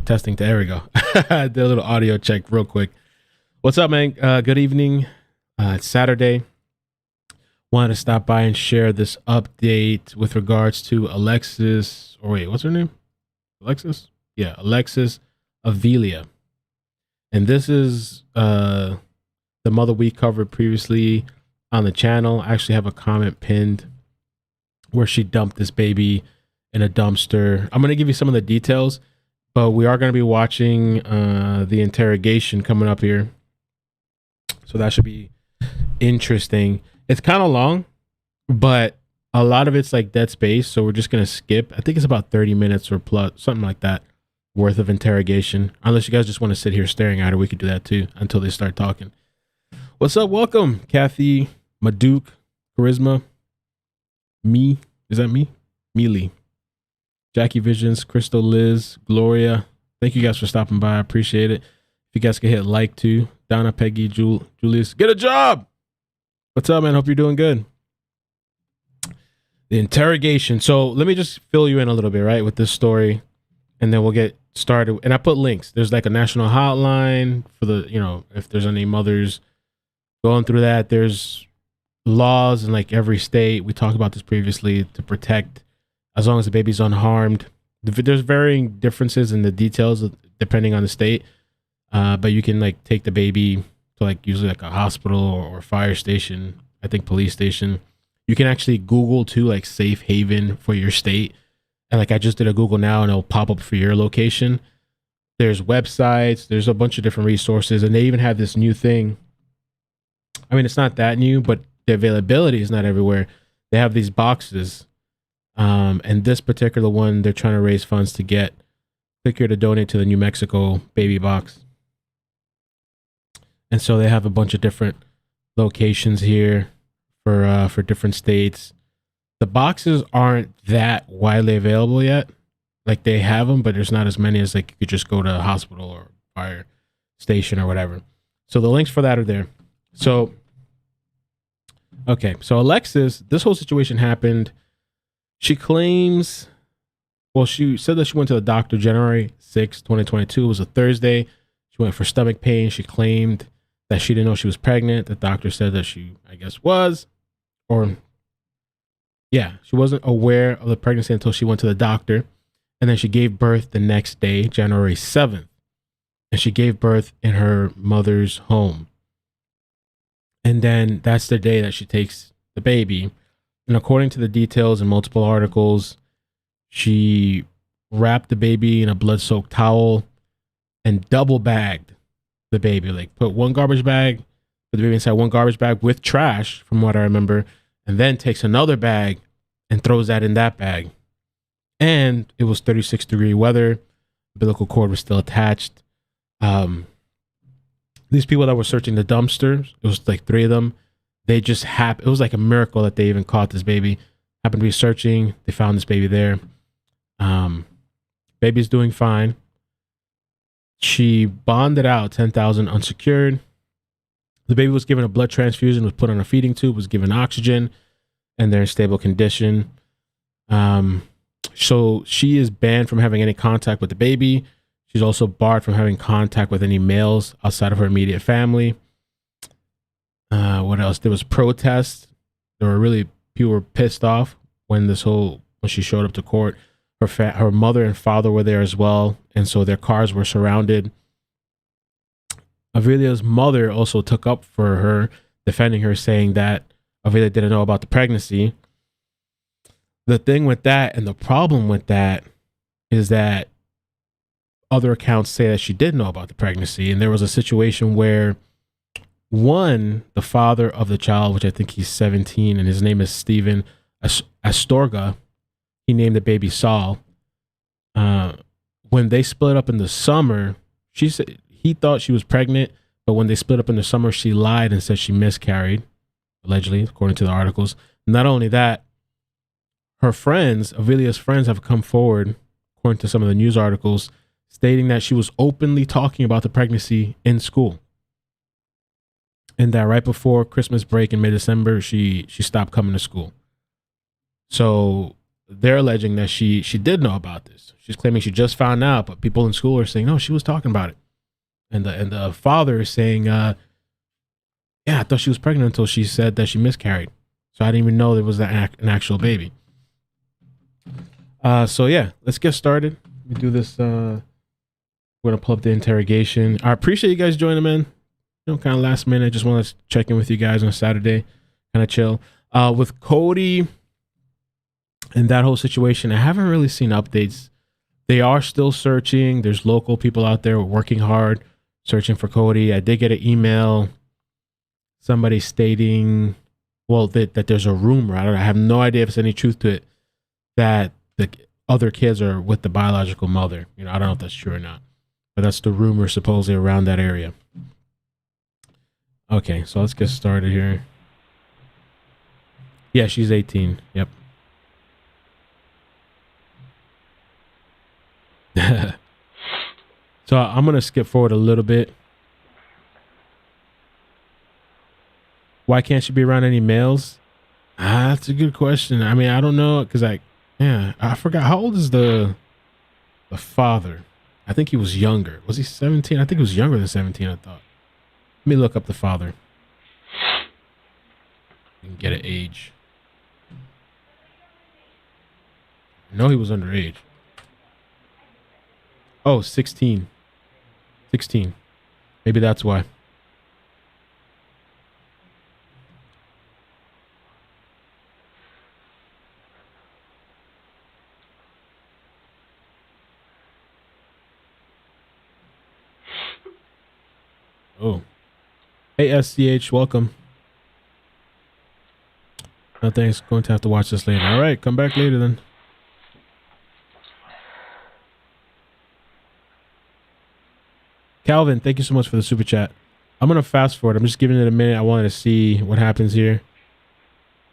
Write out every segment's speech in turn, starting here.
Testing. There we go. Did a little audio check real quick. What's up, man? Good evening. It's Saturday. Wanted to stop by and share this update with regards to Alexis. Or wait, what's her name? Alexis? Yeah, Alexis Avila. And this is the mother we covered previously on the channel. I actually have a comment pinned where she dumped this baby in a dumpster. I'm going to give you some of the details, but we are going to be watching the interrogation coming up here. So that should be interesting. It's kind of long, but a lot of it's like dead space. So we're just going to skip. I think it's about 30 minutes or plus, something like that, worth of interrogation. Unless you guys just want to sit here staring at her, we could do that too until they start talking. What's up? Welcome, Kathy, Maduke, Charisma, me. Is that me? Mealy. Jackie Visions, Crystal, Liz, Gloria. Thank you guys for stopping by. I appreciate it. If you guys could hit like too. Donna, Peggy, Julius, get a job. What's up, man? Hope you're doing good. The interrogation. So let me just fill you in a little bit, right, with this story, and then we'll get started. And I put links. There's like a national hotline for the, if there's any mothers going through that. There's laws in like every state. We talked about this previously to protect as long as the baby's unharmed. There's varying differences in the details depending on the state. But you can like take the baby to like usually like a hospital or fire station, I think police station. You can actually Google too, like safe haven for your state. And like I just did a Google now and it'll pop up for your location. There's websites, there's a bunch of different resources, and they even have this new thing. I mean, it's not that new, but the availability is not everywhere. They have these boxes. And this particular one, they're trying to raise funds to get click here to donate to the New Mexico baby box. And so they have a bunch of different locations here for different states. The boxes aren't that widely available yet. Like they have them, but there's not as many as like you could just go to a hospital or fire station or whatever. So the links for that are there. So, okay. So Alexis, this whole situation happened. She claims, well, she said that she went to the doctor January 6, 2022. It was a Thursday. She went for stomach pain. She claimed that she didn't know she was pregnant. The doctor said that she, I guess, was. Or, yeah, she wasn't aware of the pregnancy until she went to the doctor. And then she gave birth the next day, January 7th. And she gave birth in her mother's home. And then that's the day that she takes the baby. And according to the details in multiple articles, she wrapped the baby in a blood-soaked towel and double bagged the baby. Like put one garbage bag, put the baby inside one garbage bag with trash, from what I remember, and then takes another bag and throws that in that bag. And it was 36-degree weather. Umbilical cord was still attached. These people that were searching the dumpsters, it was like 3 of them. They just it was like a miracle that they even caught this baby. Happened to be searching. They found this baby there. Baby's doing fine. She bonded out $10,000 unsecured. The baby was given a blood transfusion, was put on a feeding tube, was given oxygen, and they're in stable condition. So she is banned from having any contact with the baby. She's also barred from having contact with any males outside of her immediate family. What else? There was protests. People were pissed off when she showed up to court. Her mother and father were there as well, and so their cars were surrounded. Avila's mother also took up for her, defending her, saying that Avila didn't know about the pregnancy. The thing with that, and the problem with that, is that other accounts say that she did know about the pregnancy, and there was a situation where the father of the child, which I think he's 17, and his name is Stephen Astorga, he named the baby Saul. When they split up in the summer, she said he thought she was pregnant, but when they split up in the summer, she lied and said she miscarried, allegedly, according to the articles. Not only that, her friends, Avila's friends, have come forward, according to some of the news articles, stating that she was openly talking about the pregnancy in school. And that right before Christmas break in mid-December, she stopped coming to school. So they're alleging that she did know about this. She's claiming she just found out, but people in school are saying no, she was talking about it. And the father is saying, yeah, I thought she was pregnant until she said that she miscarried. So I didn't even know there was an actual baby. So yeah, let's get started. We do this. We're gonna pull up the interrogation. I appreciate you guys joining, man. You know, kind of last minute. Just want to check in with you guys on a Saturday, kind of chill. With Cody and that whole situation, I haven't really seen updates. They are still searching. There's local people out there working hard, searching for Cody. I did get an email, somebody stating, well, that there's a rumor. I have no idea if there's any truth to it, that the other kids are with the biological mother. You know, I don't know if that's true or not, but that's the rumor supposedly around that area. Okay, so let's get started here. Yeah, she's 18. Yep. So I'm going to skip forward a little bit. Why can't she be around any males? That's a good question. I mean, I don't know, because I forgot. How old is the father? I think he was younger. Was he 17? I think he was younger than 17, I thought. Let me look up the father. You can get an age. No, he was underage. Oh, 16. 16. Maybe that's why. Oh. Hey, SCH, welcome. No thanks. Going to have to watch this later. All right, come back later then. Calvin, thank you so much for the super chat. I'm going to fast forward. I'm just giving it a minute. I wanted to see what happens here.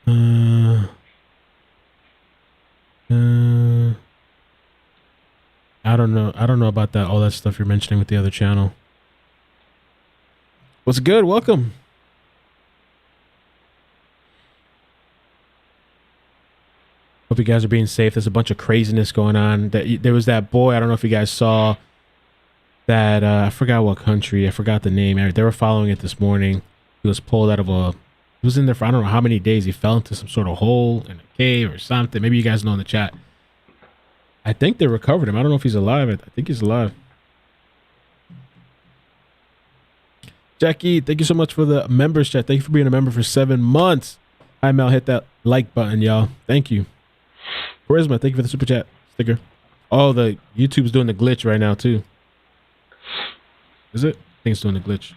I don't know. I don't know about that. All that stuff you're mentioning with the other channel. What's good? Welcome. Hope you guys are being safe. There's a bunch of craziness going on. There was that boy. I don't know if you guys saw that. I forgot what country. I forgot the name. They were following it this morning. He was pulled out of he was in there for I don't know how many days. He fell into some sort of hole in a cave or something. Maybe you guys know in the chat. I think they recovered him. I don't know if he's alive. I think he's alive. Jackie, thank you so much for the members chat. Thank you for being a member for 7 months. Hi, Mel. Hit that like button, y'all. Thank you. Charisma, thank you for the super chat sticker. Oh, the YouTube's doing the glitch right now, too. Is it? I think it's doing the glitch.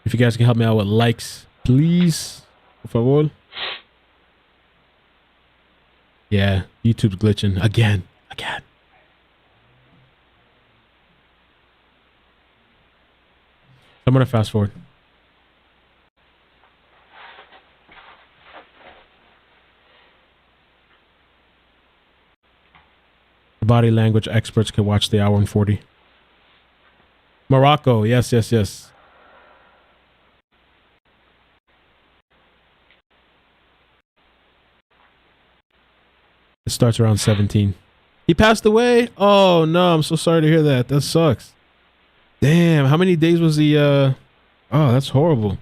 If you guys can help me out with likes, please. Por favor. Yeah, YouTube's glitching again. I'm going to fast forward. Body language experts can watch the hour and 40. Morocco. Yes. It starts around 17. He passed away? Oh, no. I'm so sorry to hear that. That sucks. Damn, how many days was he? Oh, that's horrible.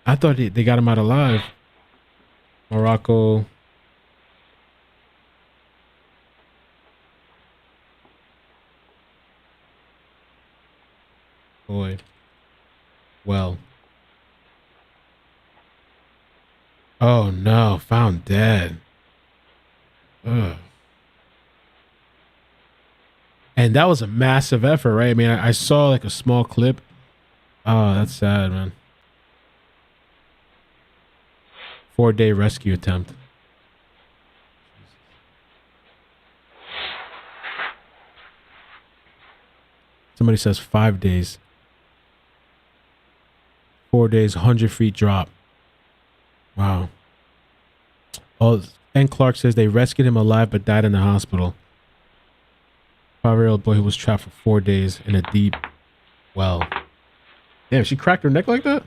I thought they got him out alive. Morocco. Boy. Well. Oh no, found dead. Ugh. And that was a massive effort, right? I mean, I saw like a small clip. Oh, that's sad, man. 4-day rescue attempt. Somebody says 5 days. 4 days, 100 feet drop. Wow. Oh, and Clark says they rescued him alive but died in the hospital. 5-year-old boy who was trapped for 4 days in a deep well. Damn, she cracked her neck like that?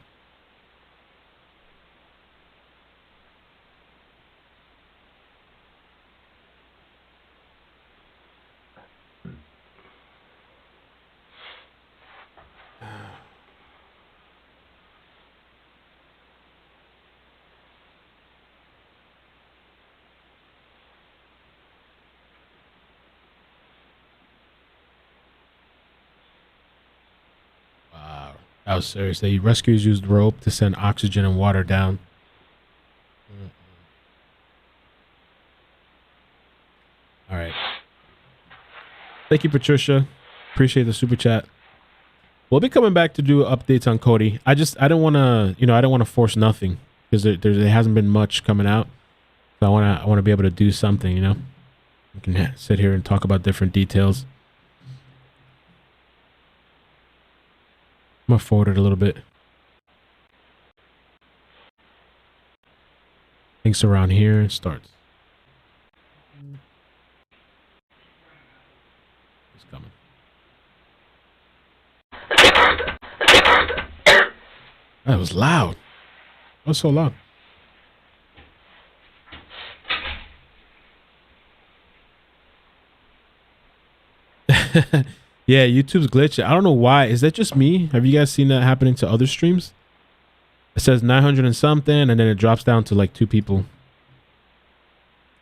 That was serious. The rescuers used rope to send oxygen and water down. All right. Thank you, Patricia. Appreciate the super chat. We'll be coming back to do updates on Cody. I don't want to, I don't want to force nothing because there hasn't been much coming out. So I want to be able to do something, We can sit here and talk about different details. I'm going to forward it a little bit. Links around here. It starts. It's coming. That was loud. That was so loud. Yeah, YouTube's glitching. I don't know why. Is that just me? Have you guys seen that happening to other streams? It says 900 and something, and then it drops down to like 2 people.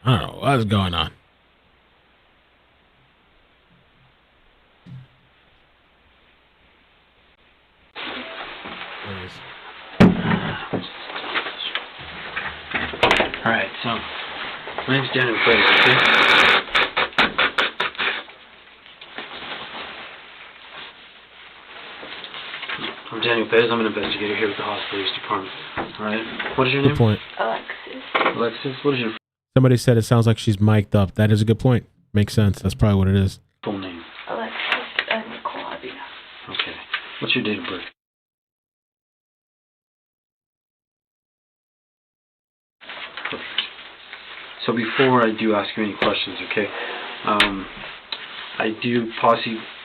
I don't know what's going on. All right, so my name's Daniel Fraser, okay? I'm Daniel Fez. I'm an investigator here with the Hobbs Police Department. All right. What is your name? Good point. Alexis. Alexis. What is your Somebody said it sounds like she's mic'd up. That is a good point. Makes sense. That's probably what it is. full name? Alexis Avila. Okay. What's your date of birth? Perfect. So before I do ask you any questions, okay, I do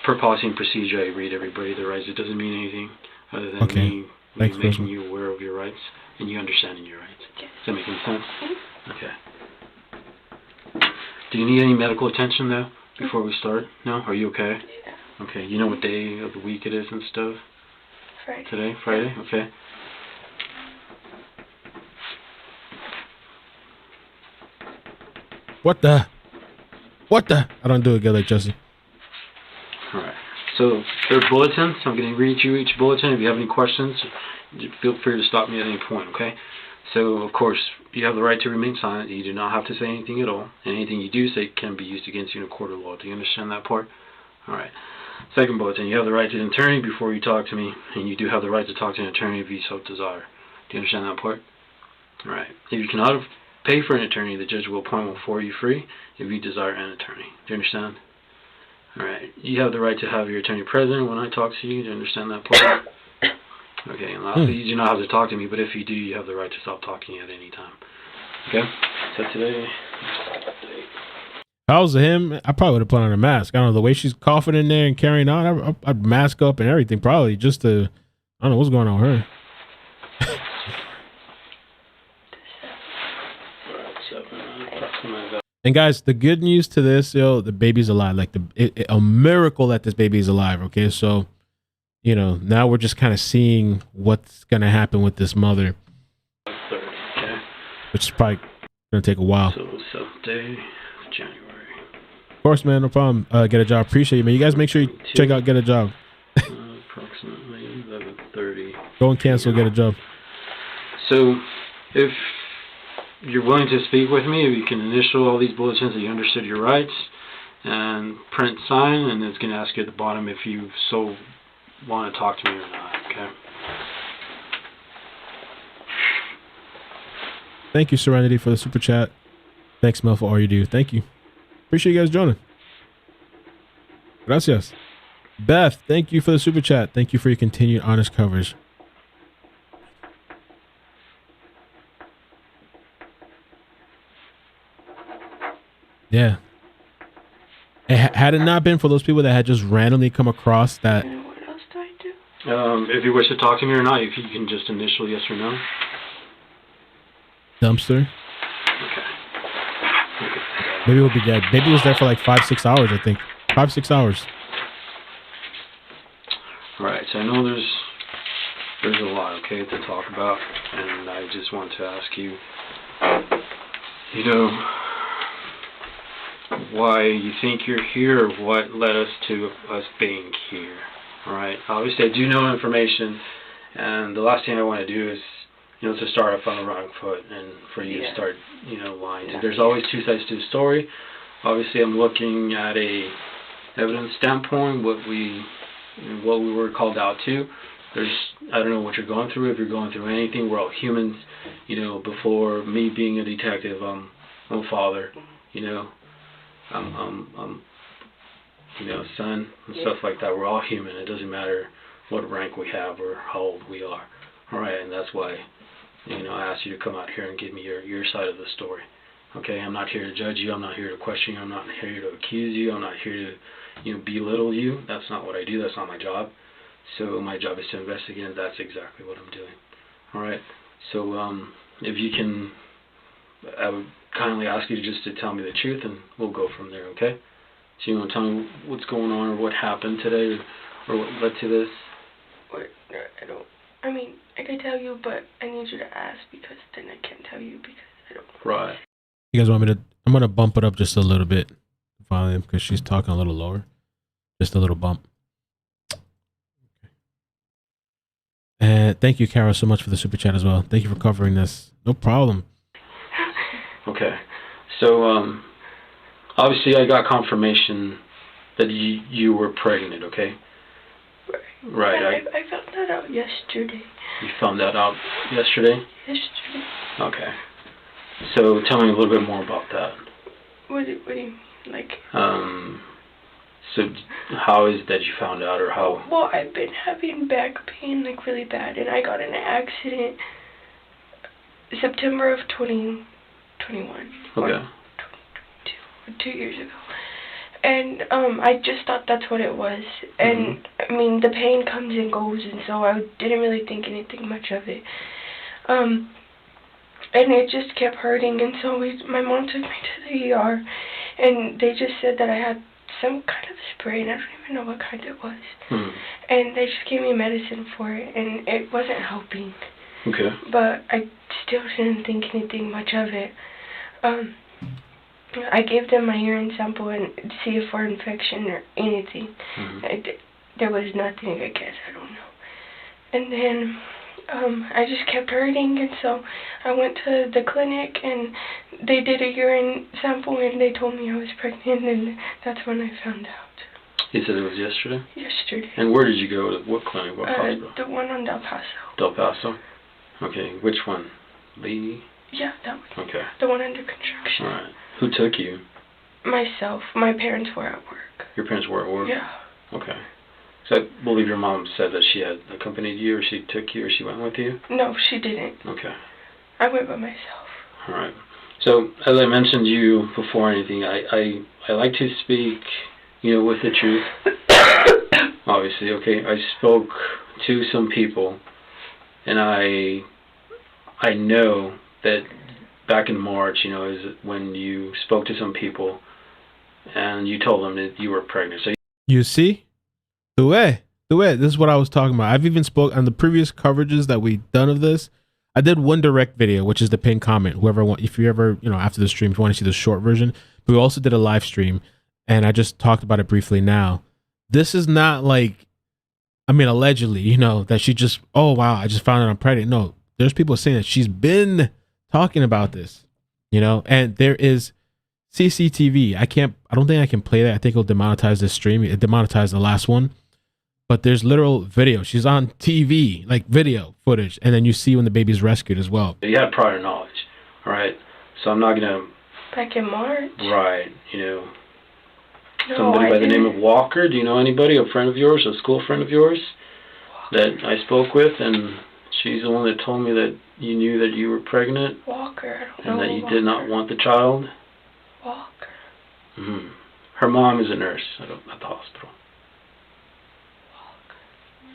per policy and procedure, I read everybody their rights. It doesn't mean anything other than me making you aware of your rights and you understanding your rights. Does that make any sense? Okay. Do you need any medical attention though before we start? No? Are you okay? Yeah. Okay. You know what day of the week it is and stuff? Friday. Today? Friday? Okay. What the? I don't do it good like Jesse. Alright. So, there are bulletins. I'm going to read you each bulletin. If you have any questions, feel free to stop me at any point, okay? So, of course, you have the right to remain silent. You do not have to say anything at all. And anything you do say can be used against you in a court of law. Do you understand that part? Alright. Second bulletin, you have the right to an attorney before you talk to me. And you do have the right to talk to an attorney if you so desire. Do you understand that part? Alright. If you cannot pay for an attorney, the judge will appoint one for you free if you desire an attorney. Do you understand? Alright. You have the right to have your attorney present when I talk to you. Do you understand that part? Okay. And lastly, you do not have to talk to me, but if you do, you have the right to stop talking at any time. Okay? So today... If I was him, I probably would have put on a mask. I don't know, the way she's coughing in there and carrying on, I'd mask up and everything probably just to, I don't know what's going on with her. And guys, the good news to this, the baby's alive. Like a miracle that this baby is alive. Okay, so now we're just kind of seeing what's gonna happen with this mother, which is probably gonna take a while. So 7th day, January. Of course, man, no problem. Get a job. Appreciate you, man. You guys make sure you check out Get a Job. Approximately 11:30. Go and cancel Get a Job. So, if you're willing to speak with me, you can initial all these bulletins that you understood your rights and print sign, and it's going to ask you at the bottom if you so want to talk to me or not, okay? Thank you, Serenity, for the super chat. Thanks, Mel, for all you do. Thank you. Appreciate you guys joining. Gracias. Beth, thank you for the super chat. Thank you for your continued honest coverage. Yeah. Had it not been for those people that had just randomly come across that. What else do I do? If you wish to talk to me or not, you can just initial yes or no. Dumpster. Okay. Baby will be dead. Baby was there for like 5-6 hours, I think. 5-6 hours. Alright, so I know there's a lot, okay, to talk about, and I just want to ask you, why you think you're here, or what led us to us being here. All right. Obviously, I do know information, and the last thing I want to do is, to start off on the wrong foot and for you to start, lying. So there's always two sides to the story. Obviously, I'm looking at a evidence standpoint, what we were called out to. I don't know what you're going through. If you're going through anything, we're all humans. Before me being a detective, I'm a father. I'm son and stuff like that. We're all human. It doesn't matter what rank we have or how old we are. All right, and that's why, I asked you to come out here and give me your side of the story. Okay, I'm not here to judge you. I'm not here to question you. I'm not here to accuse you. I'm not here to, belittle you. That's not what I do. That's not my job. So my job is to investigate, and that's exactly what I'm doing. All right. So if you can, I would kindly ask you to tell me the truth, and we'll go from there. Okay. So you want to tell me what's going on, or what happened today, or what led to this? I don't. I mean, I can tell you, but I need you to ask, because then I can't tell you because I don't. Right. You guys want me to? I'm gonna bump it up just a little bit, volume, because she's talking a little lower. Just a little bump. And thank you, Carol, so much for the super chat as well. Thank you for covering this. No problem. Okay. So, obviously I got confirmation that you were pregnant, okay? Right. I found that out yesterday. You found that out yesterday? Yesterday. Okay. So tell me a little bit more about that. What do you mean? Like... So how is it that you found out, or how? Well, I've been having back pain, like, really bad, and I got in an accident September of 2021. Okay. 2 years ago. And I just thought that's what it was. And I mean, the pain comes and goes, and so I didn't really think anything much of it. And it just kept hurting, and so my mom took me to the ER, and they just said that I had some kind of spray, and I don't even know what kind it was. And they just gave me medicine for it, and it wasn't helping. Okay. But I still didn't think anything much of it. I gave them my urine sample and see if for infection or anything. There was nothing, I guess, I don't know. And then I just kept hurting, and so I went to the clinic, and they did a urine sample, and they told me I was pregnant, and that's when I found out. You said it was yesterday? Yesterday. And where did you go? To what clinic? What hospital? The one on Del Paso. Del Paso? Okay. Which one? Lee? Yeah, that one. Okay. The one under construction. All right. Who took you? Myself. My parents were at work. Your parents were at work? Yeah. Okay. So I believe your mom said that she had accompanied you, or she took you, or she went with you? No, she didn't. Okay. I went by myself. All right. So, as I mentioned to you before anything, I like to speak, with the truth. Obviously, okay. I spoke to some people, and I know that back in March, is when you spoke to some people, and you told them that you were pregnant. So you see? The way, this is what I was talking about. I've even spoke on the previous coverages that we've done of this. I did one direct video, which is the pinned comment. Whoever want, if you ever, after the stream, if you want to see the short version, but we also did a live stream, and I just talked about it briefly now. This is not like, allegedly, that she just, oh wow, I just found out I'm pregnant. No, there's people saying that she's been talking about this, and there is CCTV. I don't think I can play that. I think it'll demonetize this stream. It demonetized the last one. But there's literal video. She's on TV, like video footage. And then you see when the baby's rescued as well. You had prior knowledge, all right? So I'm not going to... Back in March? Right, somebody by the name of Walker. Do you know anybody, a friend of yours, a school friend of yours, that I spoke with? And she's the one that told me that you knew that you were pregnant. Walker, I don't know. And that you did not want the child. Walker. Her mom is a nurse at the hospital.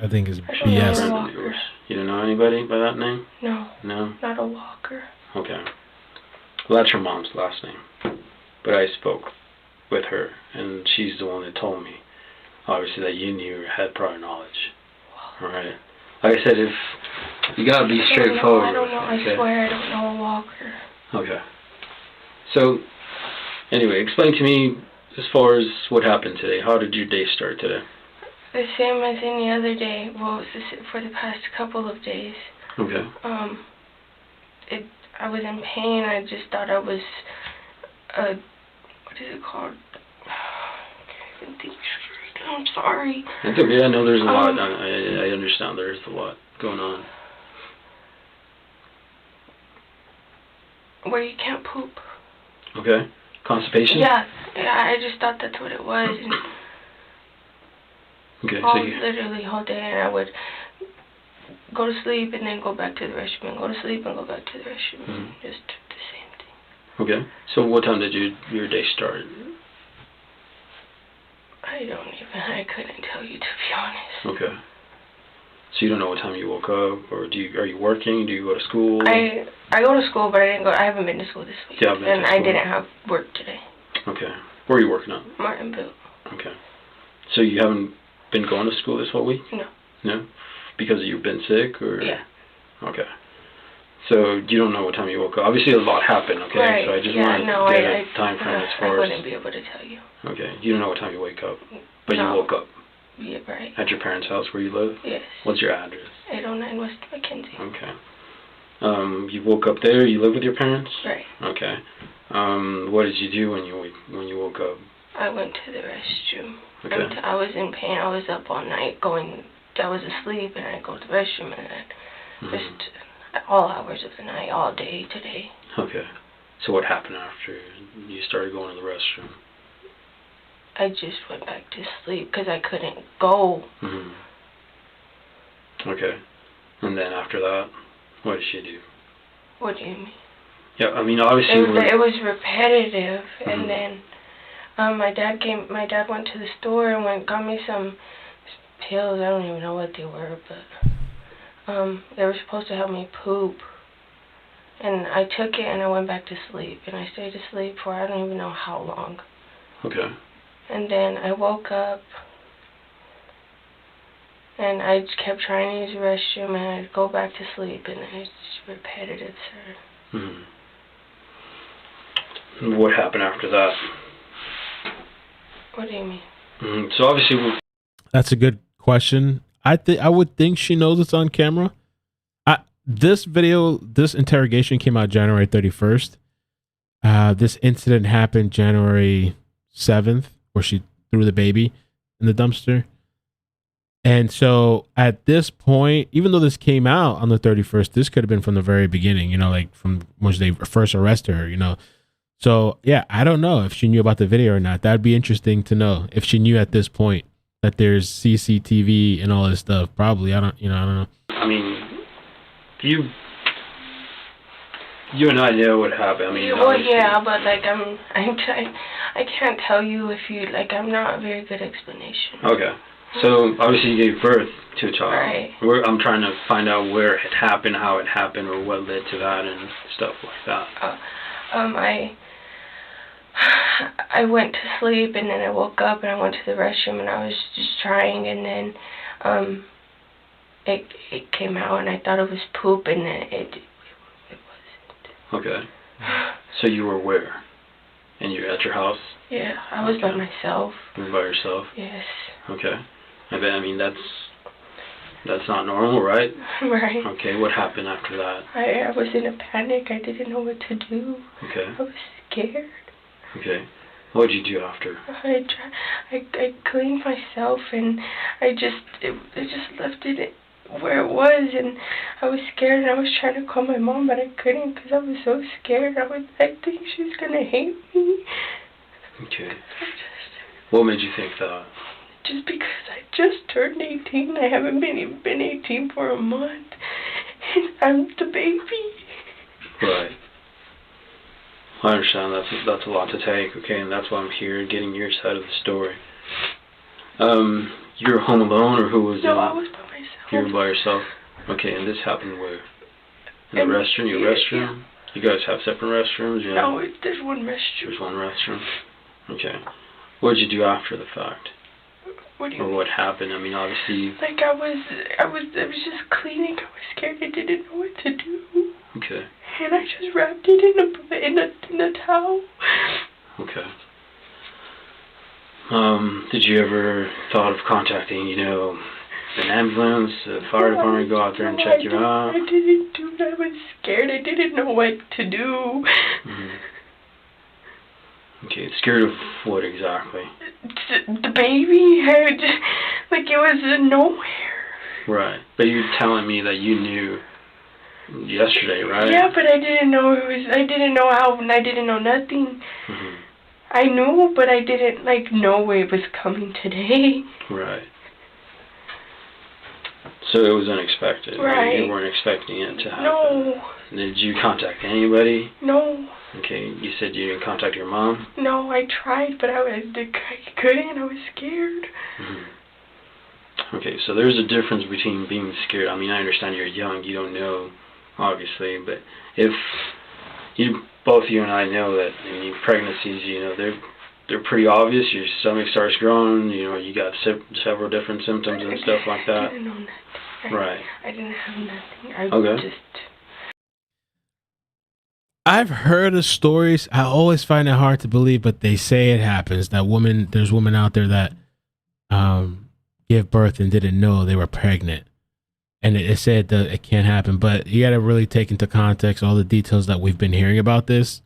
I think it's BS. Friend of yours. You don't know anybody by that name? No. No? Not a Walker. Okay. Well, that's her mom's last name. But I spoke with her, and she's the one that told me, obviously, that you knew or had prior knowledge. All right. Like I said, if you gotta be straightforward. I don't know. I swear I don't know a Walker. Okay. So, anyway, explain to me as far as what happened today. How did your day start today? The same as any other day. Well, it was for the past couple of days. Okay. I was in pain. I just thought I was, what is it called? I can't even think straight. I'm sorry. It's okay. I know there's a lot. I understand there's a lot going on. Where you can't poop. Okay. Constipation? Yeah. I just thought that's what it was. And okay. Literally whole day, and I would go to sleep and then go back to the restroom, and go to sleep and go back to the restroom. Mm-hmm. Just the same thing. Okay. So what time did your day start? I couldn't tell you, to be honest. Okay. So you don't know what time you woke up, or are you working? Do you go to school? I go to school, but I haven't been to school this week. Yeah, and I didn't have work today. Okay. Where are you working at? Martinville. Okay. So you haven't been going to school this whole week? No. No? Because you've been sick, or? Yeah. Okay. So you don't know what time you woke up. Obviously, a lot happened, okay? Right. So I just wanted to get a time frame as far as... I wouldn't be able to tell you. Okay. You don't know what time you wake up, but No. you woke up. Yeah, right. At your parents' house where you live? Yes. What's your address? 809 West Mackenzie. Okay. You woke up there. You live with your parents? Right. Okay. What did you do when you woke up? I went to the restroom. Okay. I was in pain. I was up all night I was asleep, and I'd go to the restroom, and just all hours of the night, all day today. Okay. So what happened after you started going to the restroom? I just went back to sleep because I couldn't go. Okay. And then after that, what did she do? What do you mean? Yeah, I mean, obviously... It was repetitive, and then my dad went to the store and got me some pills. I don't even know what they were, but they were supposed to help me poop. And I took it, and I went back to sleep, and I stayed asleep for I don't even know how long. Okay. And then I woke up, and I just kept trying to use the restroom, and I'd go back to sleep, and it's just repetitive, sir. What happened after that? What do you mean? So obviously... That's a good question. I would think she knows it's on camera. This interrogation came out January 31st. This incident happened January 7th, where she threw the baby in the dumpster. And so at this point, even though this came out on the 31st, this could have been from the very beginning, like from when they first arrested her, So yeah, I don't know if she knew about the video or not. That'd be interesting to know if she knew at this point that there's CCTV and all this stuff. Probably. I don't know. I mean, you and I know what happened. I mean, well, yeah, but I can't tell you if you I'm not a very good explanation. Okay, so obviously you gave birth to a child. Right. I'm trying to find out where it happened, how it happened, or what led to that, and stuff like that. I went to sleep, and then I woke up, and I went to the restroom, and I was just trying, and then it came out, and I thought it was poop, and then it wasn't. Okay. So you were where? And you're at your house? Yeah, I was by myself. You were by yourself? Yes. Okay. I mean, that's not normal, right? Right. Okay, what happened after that? I was in a panic. I didn't know what to do. Okay. I was scared. Okay. What did you do after? I cleaned myself, and I just left it where it was, and I was scared, and I was trying to call my mom, but I couldn't because I was so scared. I think she's gonna hate me. Okay. What made you think that? Just because I just turned 18. I haven't been 18 for a month, and I'm the baby. Right. I understand. That's a lot to take, okay, and that's why I'm here, getting your side of the story. You're home alone, or who was No, I was by myself. You were by yourself? Okay, and this happened where? In the restroom? Your restroom? Yeah. You guys have separate restrooms? Yeah. No, there's one restroom. There's one restroom? Okay. What did you do after the fact? What do you Or mean? what happened? I mean, obviously... I was just cleaning. I was scared. I didn't know what to do. Okay. And I just wrapped it in a towel. Okay. Did you ever thought of contacting, an ambulance, the fire department, go out there and check you out? I didn't do that. I was scared. I didn't know what to do. Mm-hmm. Okay, scared of what exactly? The baby had, like, it was nowhere. Right, but you're telling me that you knew yesterday, right? Yeah, but I didn't know I didn't know how, and I didn't know nothing. Mm-hmm. I knew, but I didn't, know it was coming today. Right. So it was unexpected. Right. You weren't expecting it to happen. No. Did you contact anybody? No. Okay, you said you didn't contact your mom? No, I tried, but I couldn't. I was scared. Mm-hmm. Okay, so there's a difference between being scared. I mean, I understand you're young, you don't know, obviously, but if both you and I know that pregnancies, they're pretty obvious. Your stomach starts growing, you got several different symptoms and stuff like that. I didn't know nothing. Right. I didn't have nothing. Okay. I've heard of stories. I always find it hard to believe, but they say it happens. There's women out there that give birth and didn't know they were pregnant. And it said that it can't happen, but you got to really take into context all the details that we've been hearing about this,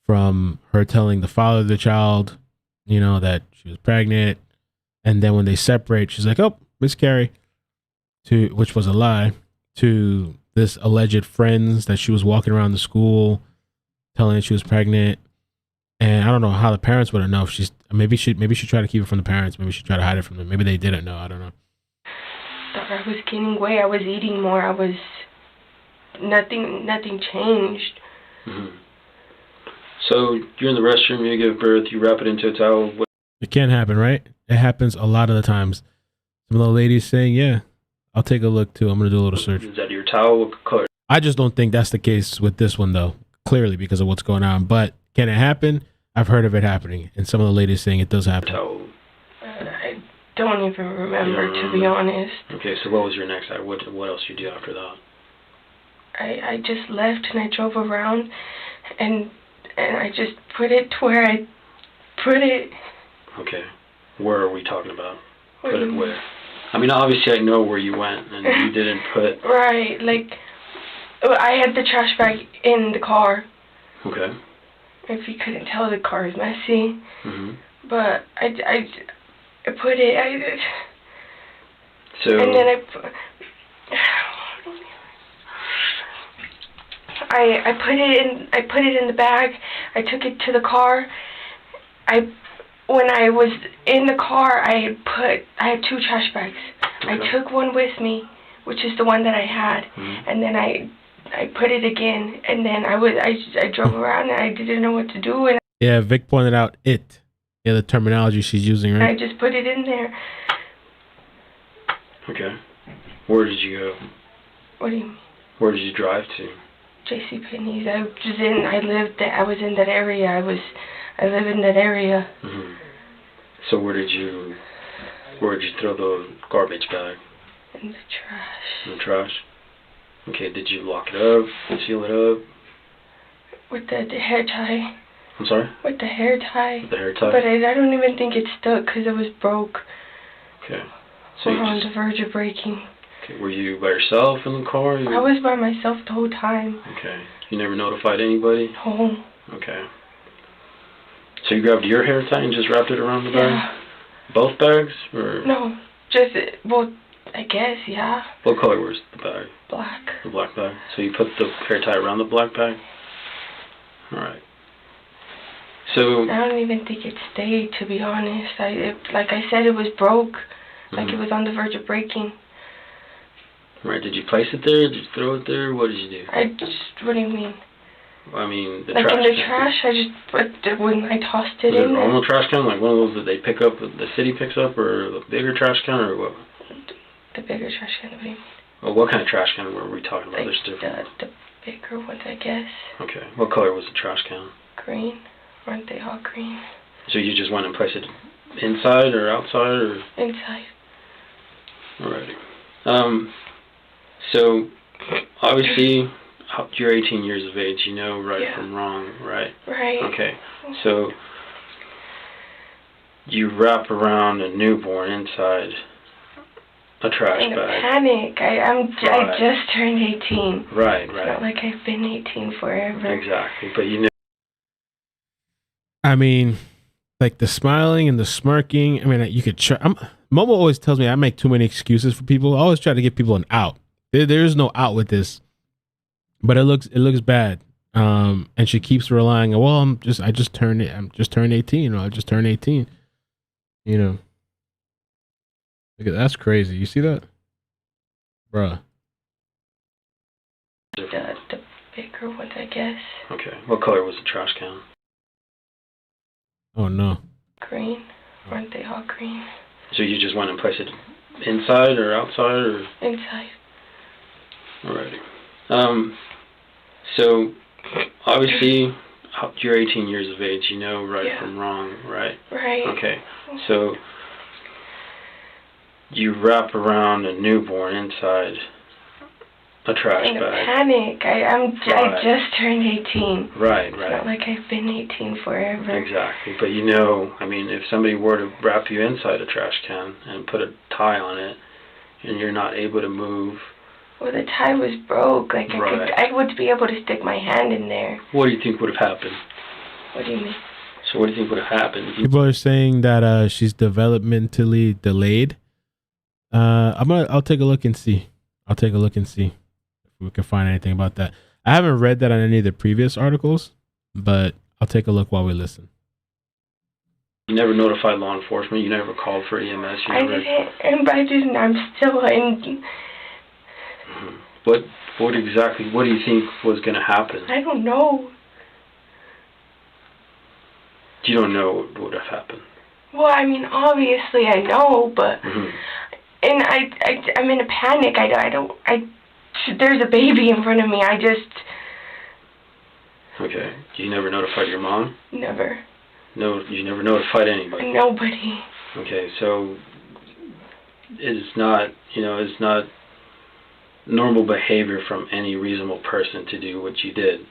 from her telling the father of the child, that she was pregnant. And then when they separate, she's like, oh, miscarry, which was a lie, to this alleged friends that she was walking around the school telling that she was pregnant. And I don't know how the parents would have known. If maybe she tried to keep it from the parents. Maybe she tried to hide it from them. Maybe they didn't know. I don't know. I was gaining weight. I was eating more. Nothing changed. Mm-hmm. So you're in the restroom, you give birth, you wrap it into a towel. It can happen, right? It happens a lot of the times. Some of the ladies saying, yeah, I'll take a look too. I'm going to do a little search. Is that your towel color? I just don't think that's the case with this one, though, clearly because of what's going on. But can it happen? I've heard of it happening. And some of the ladies saying it does happen. Towel. I don't even remember, to be honest. Okay, so what was your next act? What else you do after that? I just left and I drove around and I just put it to where I put it. Okay. Where are we talking about? Put it where? I mean, obviously I know where you went and you didn't put... Right, I had the trash bag in the car. Okay. If you couldn't tell, the car is messy. Mm-hmm. But I put it... So... And then I put it in the bag. I took it to the car. When I was in the car, I had 2 trash bags. Okay. I took one with me, which is the one that I had, and then I put it again, and then I drove around and I didn't know what to do, and yeah, Vic pointed out it. Yeah, the terminology she's using, right? I just put it in there. Okay. Where did you go? What do you mean? Where did you drive to? JCPenney's. I was in that area. I live in that area. Mm-hmm. So where did you throw the garbage bag? In the trash. In the trash? Okay, did you lock it up, seal it up? With the hair tie. I'm sorry? With the hair tie. With the hair tie? But I don't even think it stuck because it was broke. Okay. So We're on the verge of breaking. Okay, were you by yourself in the car? I was by myself the whole time. Okay. You never notified anybody? No. Okay. So you grabbed your hair tie and just wrapped it around the bag? Yeah. Both bags? Or? No. Just, I guess, yeah. What color was the bag? Black. The black bag. So you put the hair tie around the black bag? Alright. So... I don't even think it stayed, to be honest. Like I said, it was broke. Like it was on the verge of breaking. Right, did you place it there? Did you throw it there? What did you do? What do you mean? I mean, the like trash in the can. trash, I just when I tossed it Was it in a there. normal trash can, like one of those that they pick up, the city picks up, or the bigger trash can, or what? The bigger trash can, what do you mean? Well, what kind of trash can were we talking about? Like There's different. the bigger ones, I guess. Okay, what color was the trash can? Green. Aren't they all green? So you just went and placed it inside or outside, or? Inside. Alrighty. So, obviously, you're 18 years of age. You know right from wrong, right? Right. Okay. So, You wrap around a newborn inside a trash in a bag. panic. I just turned 18. Right. It's not like I've been 18 forever. Exactly, but you know. I mean, like the smiling and the smirking. I mean, you could try. Momo always tells me I make too many excuses for people. I always try to give people an out. There is no out with this, but it looks bad. And she keeps relying. Well, I just turned 18. I just turned 18. You know, look at that's crazy. You see that, bruh? The bigger ones, I guess. Okay. What color was the trash can? Oh no. Green. Aren't they all green? So you just went and placed it inside or outside or? Inside. Alrighty. So obviously you're 18 years of age. You know right from wrong, right? Right. Okay. So you wrap around a newborn inside a trash bag. In a panic. I just turned 18. Right. It's not like I've been 18 forever. Exactly. But you know, I mean, if somebody were to wrap you inside a trash can and put a tie on it, and you're not able to move. Well, the tie was broke. Like I would be able to stick my hand in there. What do you think would have happened? What do you mean? So what do you think would have happened? People are saying that she's developmentally delayed. I'll take a look and see. If we can find anything about that. I haven't read that on any of the previous articles, but I'll take a look while we listen. You never notified law enforcement. You never called for EMS. I didn't. I'm still in. What exactly? What do you think was going to happen? I don't know. You don't know what would have happened. Well, I mean, obviously I know, but and I'm in a panic. There's a baby in front of me. Okay. You never notified your mom? Never. No, you never notified anybody? Nobody. Okay, so it's not normal behavior from any reasonable person to do what you did.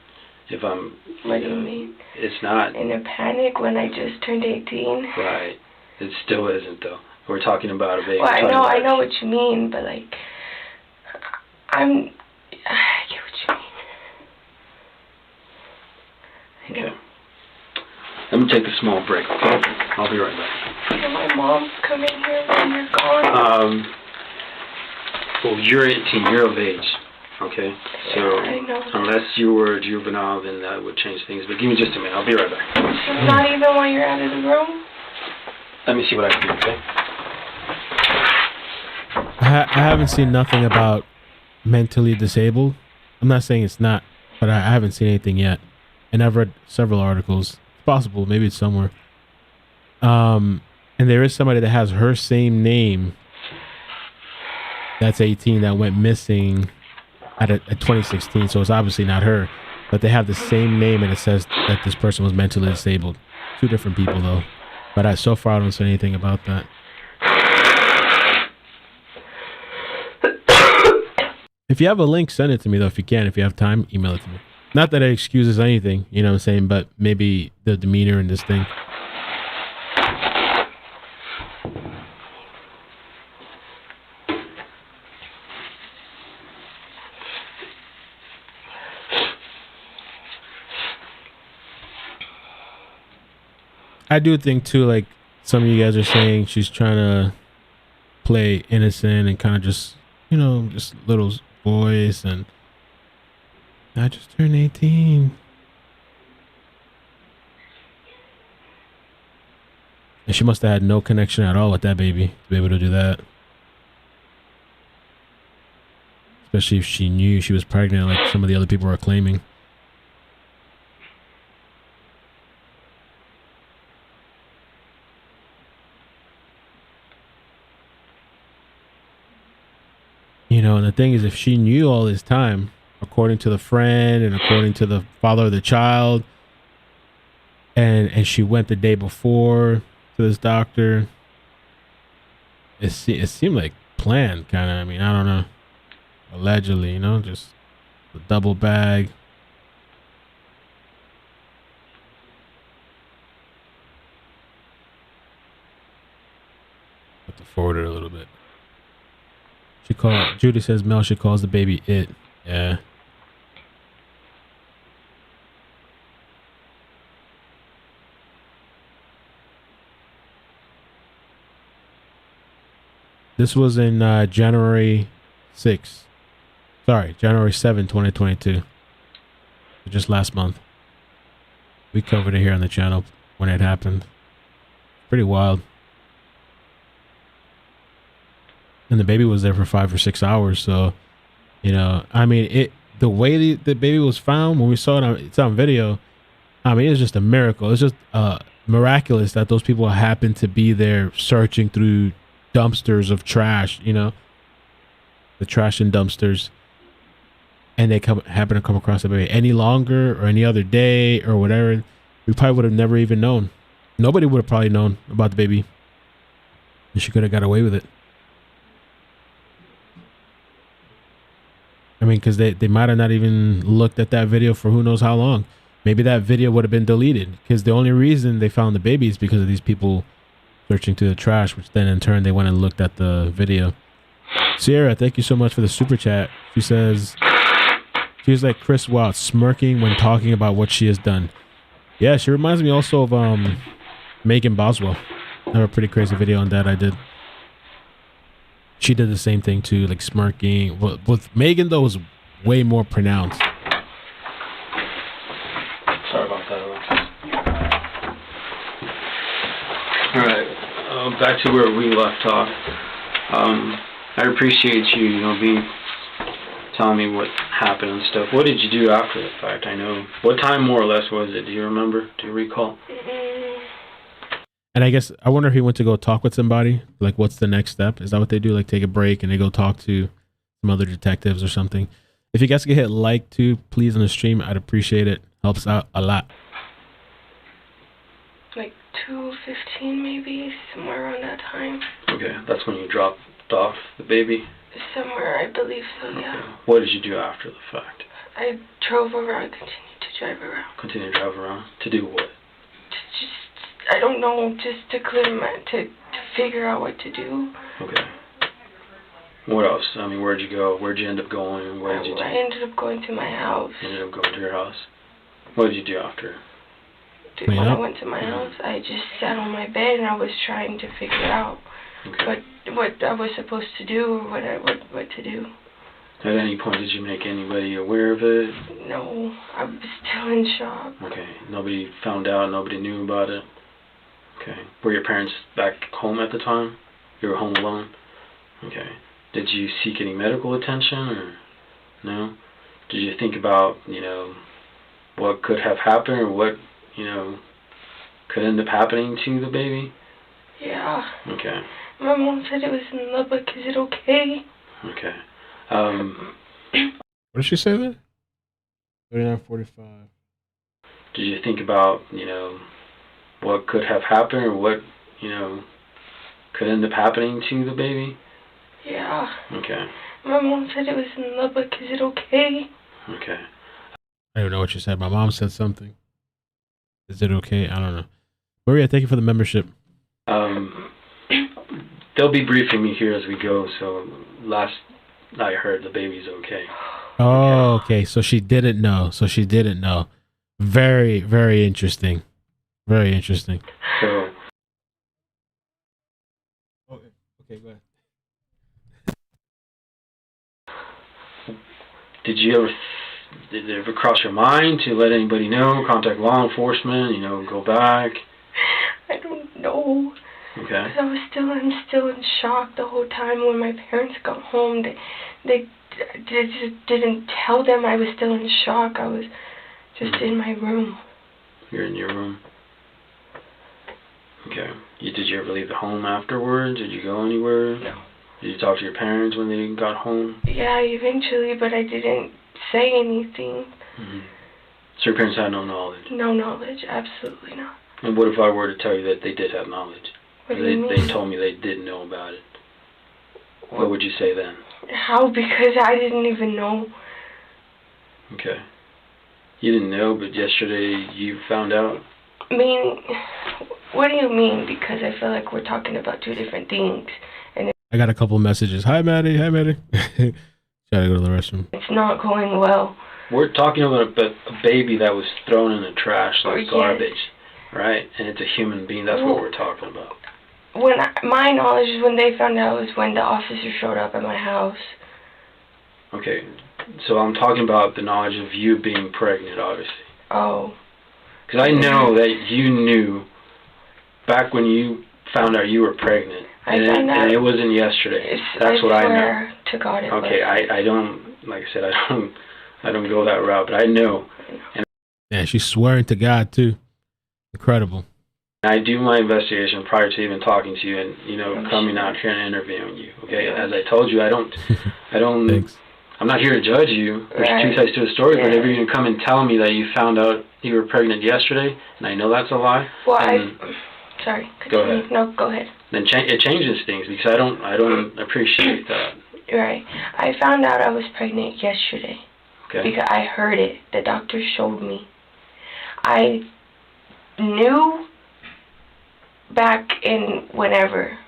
What do you mean? It's not. In a panic when I just turned 18? Right. It still isn't, though. We're talking about a baby. Well, I know what you mean, but like, I get what you mean. Okay. Let me take a small break, okay? I'll be right back. Can my mom come in here when you're gone? Well, you're 18, you're of age, okay? So, I know. unless you were juvenile, then that would change things. But give me just a minute, I'll be right back. So not even while you're out of the room? Let me see what I can do, okay? I haven't seen nothing about mentally disabled. I'm not saying it's not, but I haven't seen anything yet. And I've read several articles. It's possible, maybe it's somewhere. And there is somebody that has her same name that's 18 that went missing at 2016, so it's obviously not her, but they have the same name and it says that this person was mentally disabled. Two different people though, but so far I don't say anything about that. If you have a link, send it to me though. If you can, if you have time, email it to me. Not that it excuses anything, you know what I'm saying, but maybe the demeanor in this thing. I do think too, like some of you guys are saying, she's trying to play innocent and kind of just, just little voice, and I just turned 18. And she must have had no connection at all with that baby to be able to do that. Especially if she knew she was pregnant like some of the other people were claiming. And the thing is, if she knew all this time, according to the friend and according to the father of the child, and she went the day before to this doctor, it seemed like planned, kind of. I mean, I don't know. Allegedly, just the double bag. have to forward it a little bit. Judy says Mel, she calls the baby it. Yeah. This was in January 6th. Sorry, January 7th, 2022. Just last month. We covered it here on the channel when it happened. Pretty wild. And the baby was there for 5 or 6 hours. So, you know, I mean, the way the baby was found, when we saw it it's on video, I mean, it's just a miracle. It's just miraculous that those people happened to be there searching through dumpsters of trash, you know, the trash and dumpsters. And they happen to come across the baby. Any longer or any other day or whatever, we probably would have never even known. Nobody would have probably known about the baby. And she could have got away with it. I mean, because they might have not even looked at that video for who knows how long. Maybe that video would have been deleted because the only reason they found the baby is because of these people searching through the trash, which then in turn they went and looked at the video. Sierra, thank you so much for the super chat. She says, she's like Chris Watts, smirking when talking about what she has done. Yeah, she reminds me also of Megan Boswell. I have a pretty crazy video on that I did. She did the same thing too, like smirking. With Megan, though, was way more pronounced. Sorry about that, Alexis. Alright, back to where we left off. I appreciate you, telling me what happened and stuff. What did you do after the fact? I know. What time more or less was it? Do you remember? Do you recall? And I guess, I wonder if he went to go talk with somebody. Like, what's the next step? Is that what they do? Like, take a break and they go talk to some other detectives or something? If you guys could hit like too, please, on the stream, I'd appreciate it. Helps out a lot. Like 2:15 maybe, somewhere around that time. Okay, that's when you dropped off the baby? Somewhere, I believe so, yeah. Okay. What did you do after the fact? I drove around, continued to drive around. Continue to drive around? To do what? I don't know, just to clear to figure out what to do. Okay. What else? I mean, where'd you go? Where'd you end up going? What did you do? I ended up going to my house. You ended up going to your house? What did you do after? When I went to my house, I just sat on my bed and I was trying to figure out what I was supposed to do or what to do. At any point, did you make anybody aware of it? No, I was still in shock. Okay. Nobody found out? Nobody knew about it? Okay. Were your parents back home at the time? You were home alone? Okay. Did you seek any medical attention or no? Did you think about, what could have happened or what, could end up happening to the baby? Yeah. Okay. My mom said it was in Lubbock. Is it okay? Okay. What did she say there? 39:45. Did you think about, what could have happened or what, could end up happening to the baby? Yeah. Okay. My mom said it was in Lubbock. Is it okay? Okay. I don't know what you said. My mom said something. Is it okay? I don't know. Maria, thank you for the membership. They'll be briefing me here as we go, so last I heard the baby's okay. Oh, okay. So she didn't know. Very, very interesting. Very interesting. So. Okay, go ahead. Did it ever cross your mind to let anybody know, contact law enforcement, go back? I don't know. Okay. I'm still in shock the whole time. When my parents got home, they just didn't tell them I was still in shock. I was just in my room. You're in your room. Okay. Did you ever leave the home afterwards? Did you go anywhere? No. Did you talk to your parents when they got home? Yeah, eventually, but I didn't say anything. Mm-hmm. So your parents had no knowledge? No knowledge, absolutely not. And what if I were to tell you that they did have knowledge? What do you mean? They told me they didn't know about it. What would you say then? How? Because I didn't even know. Okay. You didn't know, but yesterday you found out? I mean, What do you mean? Because I feel like we're talking about two different things. And I got a couple messages. Hi, Maddie. Hi, Maddie. Gotta go to the restroom. it's not going well. We're talking about a baby that was thrown in the trash like Yes. garbage, right? And it's a human being. That's what we're talking about. My knowledge is when they found out was when the officer showed up at my house. Okay, so I'm talking about the knowledge of you being pregnant, obviously. Oh. Because I know that you knew back when you found out you were pregnant. And it wasn't yesterday. That's what I know. I swear to God it Okay, was. I don't, like I said, I don't go that route, but I know. And yeah, she's swearing to God too. Incredible. I do my investigation prior to even talking to you and, you know, coming out here and interviewing you. Okay, as I told you, I don't Thanks. I'm not here to judge you. There's two sides to the story, but if you're going to come and tell me that you found out you were pregnant yesterday, and I know that's a lie. Well, sorry. Go ahead. No, go ahead. Then it changes things because I don't appreciate that. Right. I found out I was pregnant yesterday. Okay. Because I heard it. The doctor showed me. I knew back in whenever,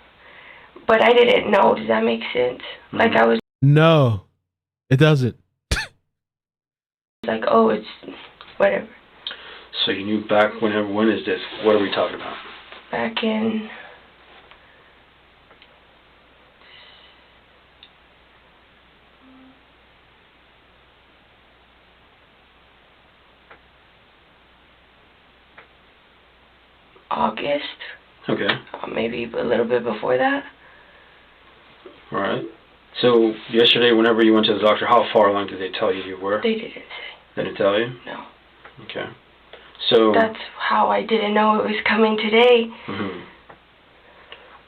but I didn't know. Does that make sense? Mm-hmm. Like I was. No, it doesn't. Like, oh, it's whatever. So you knew back whenever. When is this? What are we talking about? Back in. August. Okay. Maybe a little bit before that. All right. So yesterday, whenever you went to the doctor, how far along did they tell you were? They didn't say. They didn't tell you? No. Okay. So. That's how I didn't know it was coming today. Mm-hmm.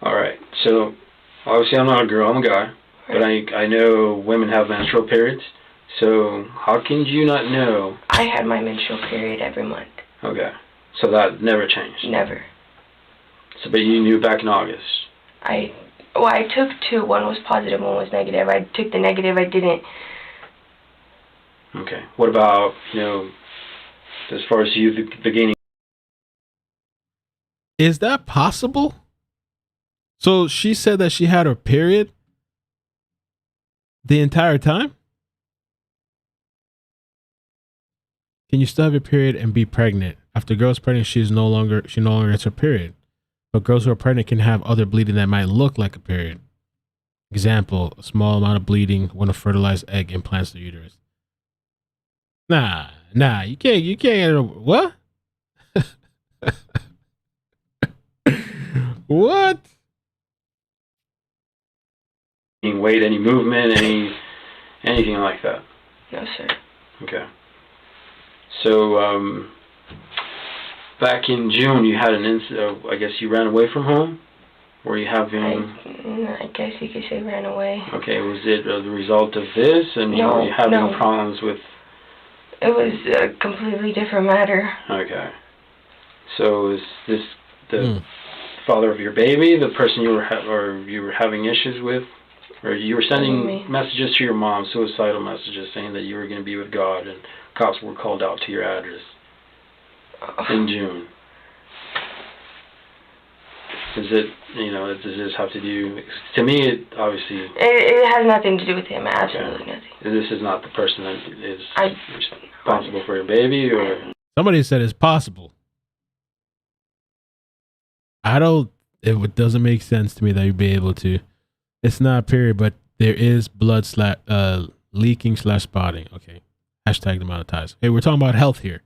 All right. So obviously, I'm not a girl. I'm a guy. Right. But I know women have menstrual periods. So how can you not know? I had my menstrual period every month. Okay. So that never changed? Never. So, but you knew back in August? I took two. One was positive, one was negative. I took the negative, I didn't. Okay. What about, you know, as far as you beginning? Is that possible? So she said that she had her period the entire time? Can you still have your period and be pregnant? After a girl's pregnant, she no longer gets her period. But girls who are pregnant can have other bleeding that might look like a period. Example, a small amount of bleeding when a fertilized egg implants the uterus. Nah, you can't, what? What? Any weight, any movement, anything like that? No, sir. Okay. So, back in June, you had an incident. I guess you ran away from home. Were you having? I guess you could say ran away. Okay. Was it the result of this? I mean, were you having problems with? It was a completely different matter. Okay. So is this the father of your baby, the person you were having issues with, or you were sending messages to your mom, suicidal messages, saying that you were going to be with God, and cops were called out to your address in June? Is it, you know, does this have to do, to me, it obviously... It has nothing to do with him, absolutely nothing. This is not the person that is responsible for your baby, or... Somebody said it's possible. It doesn't make sense to me that you'd be able to. It's not a period, but there is blood leaking / spotting. Okay. Hashtag demonetized. Hey, we're talking about health here.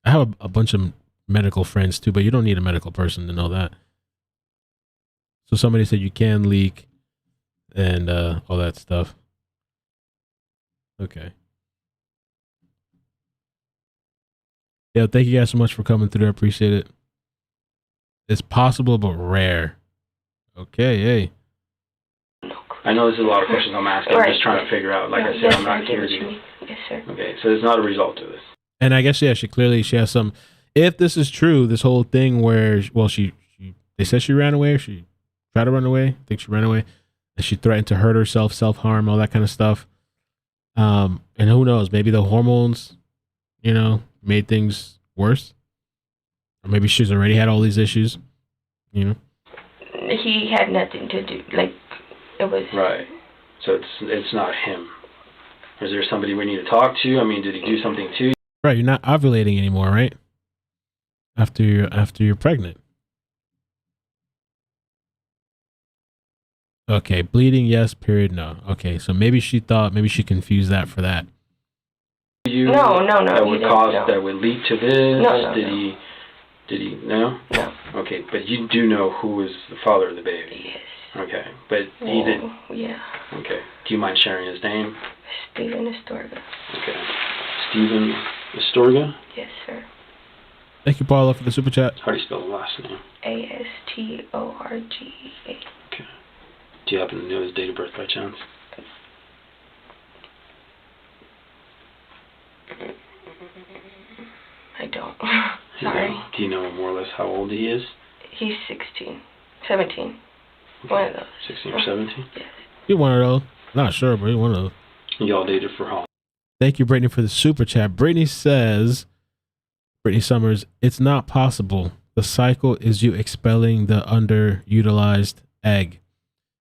I have a bunch of medical friends too, but you don't need a medical person to know that. So somebody said you can leak and all that stuff. Okay. Yeah, thank you guys so much for coming through. I appreciate it. It's possible, but rare. Okay, hey. I know this is a lot of questions I'm asking. I'm just trying to figure out. Like I said, I'm not here to... Yes, sir. Okay, so it's not a result of this. And I guess, yeah, she has some... If this is true, this whole thing where, well, they said she ran away, or she tried to run away. I think she ran away. And she threatened to hurt herself, self-harm, all that kind of stuff. And who knows, maybe the hormones, you know, made things worse. Or maybe she's already had all these issues, you know? He had nothing to do, like, it was... Right. So it's not him. Is there somebody we need to talk to? I mean, did he do something to you? Right, you're not ovulating anymore, right? After you're pregnant. Okay, bleeding, yes, period, no. Okay, so maybe she confused that for that. No. That would lead to this? No. Did he, no? No. Okay, but you do know who is the father of the baby? Yes. Okay, but he did. Yeah. Okay, do you mind sharing his name? Steven Astorga. Okay, Steven Astorga? Yes, sir. Thank you, Paula, for the super chat. How do you spell the last name? Astorga. Okay. Do you happen to know his date of birth by chance? I don't. Sorry. Do you know more or less how old he is? He's 16. 17. Okay. One of those. 16 or 17? Yes. You're one of those. Not sure, but you're one of those. Y'all dated for how long? Thank you, Brittany, for the super chat. Brittany Summers, it's not possible. The cycle is you expelling the underutilized egg.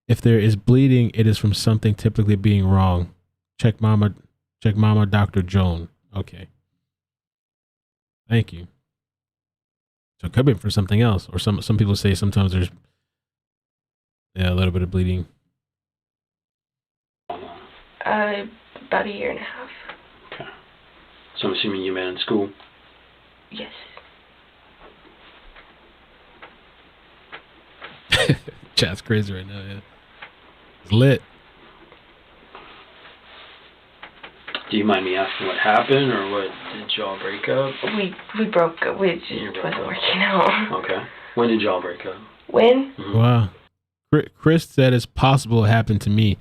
If there is bleeding, it is from something typically being wrong. Check mama, Dr. Joan. Okay. Thank you. So it could be for something else. Or some people say sometimes there's a little bit of bleeding. About a year and a half. Okay. So I'm assuming you met in school? Yes. Chat's crazy right now, yeah. It's lit. Do you mind me asking what happened, or what? Did y'all break up? We broke up. We just wasn't working out. Okay. When did y'all break up? When? Mm-hmm. Wow. Chris said it's possible it happened to me.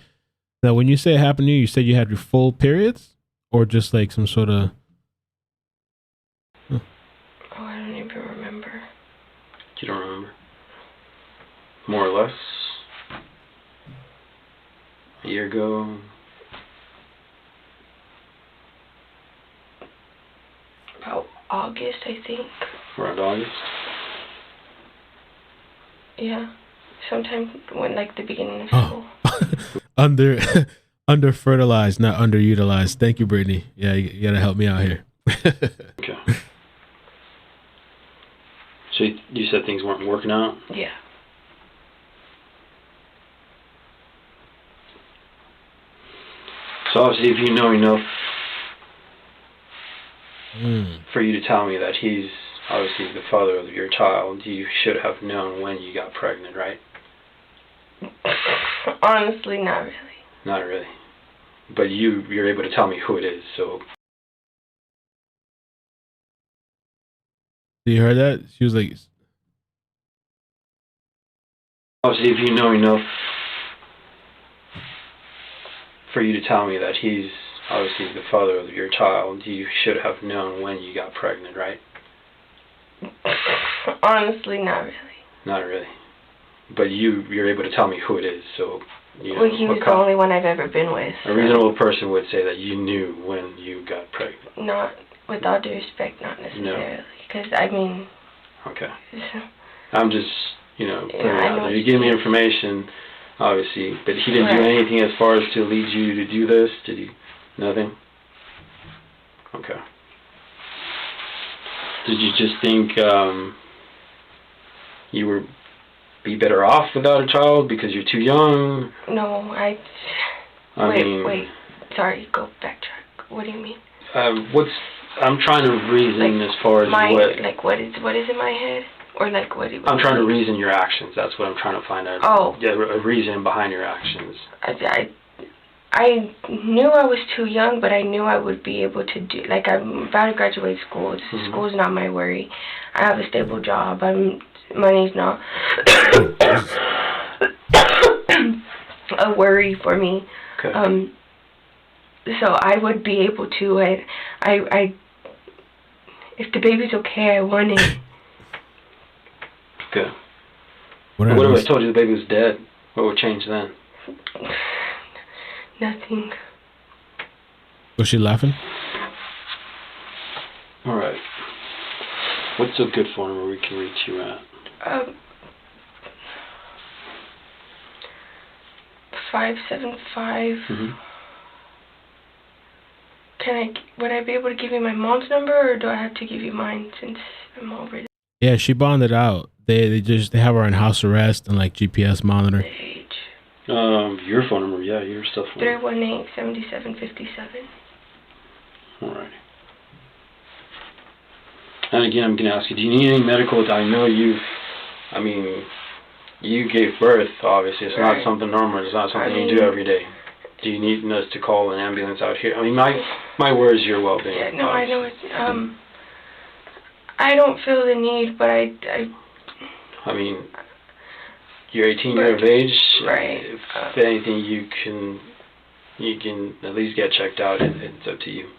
Now, when you say it happened to you, you said you had your full periods? Or just like some sort of... Oh, I don't even remember. You don't remember? More or less? A year ago? About August, I think. Around August? Yeah. Sometime when, like, the beginning of school. Under fertilized, not underutilized. Thank you, Brittany. Yeah, you gotta help me out here. Okay. So you said things weren't working out? Yeah. So obviously, if you know enough for you to tell me that he's obviously the father of your child, you should have known when you got pregnant, right? Honestly, not really. Not really. But you're able to tell me who it is, so... You heard that? She was like... Obviously, if you know enough for you to tell me that he's obviously the father of your child, you should have known when you got pregnant, right? Honestly, not really. Not really. But you're able to tell me who it is, so... You know, well, he was the only one I've ever been with. A reasonable person would say that you knew when you got pregnant. Not, with all due respect, not necessarily. Because, I mean... Okay. I'm just, putting it out there. You give gave me information, obviously, but he didn't do anything as far as to lead you to do this? Did he? Nothing? Okay. Did you just think you would be better off without a child because you're too young? No, Wait. Sorry, go backtrack. What do you mean? I'm trying to reason as far as what is in my head? Or like what? I'm trying to reason your actions. That's what I'm trying to find out. Oh. Yeah, a reason behind your actions. I knew I was too young, but I knew I would be able to do, like, I'm about to graduate school. School's not my worry. I have a stable job. Money's not a worry for me. Okay. So I would be able to, I if the baby's okay, I want it. Okay. What if I told you the baby was dead? What would change then? Nothing. Was she laughing? All right. What's a good phone number we can reach you at? 575. Would I be able to give you my mom's number, or do I have to give you mine since I'm over there? Yeah, she bonded out. They have her on house arrest and like GPS monitor. Your phone number, yeah, your stuff. 318-7757. Alright. And again, I'm going to ask you, do you need any medical? I know you gave birth, obviously. It's not something normal. It's not something you do every day. Do you need us to call an ambulance out here? I mean, my word is your well-being. Yeah, no, I know. I don't feel the need, but I mean, you're 18 years of age. Right. If anything, you can at least get checked out. It's up to you.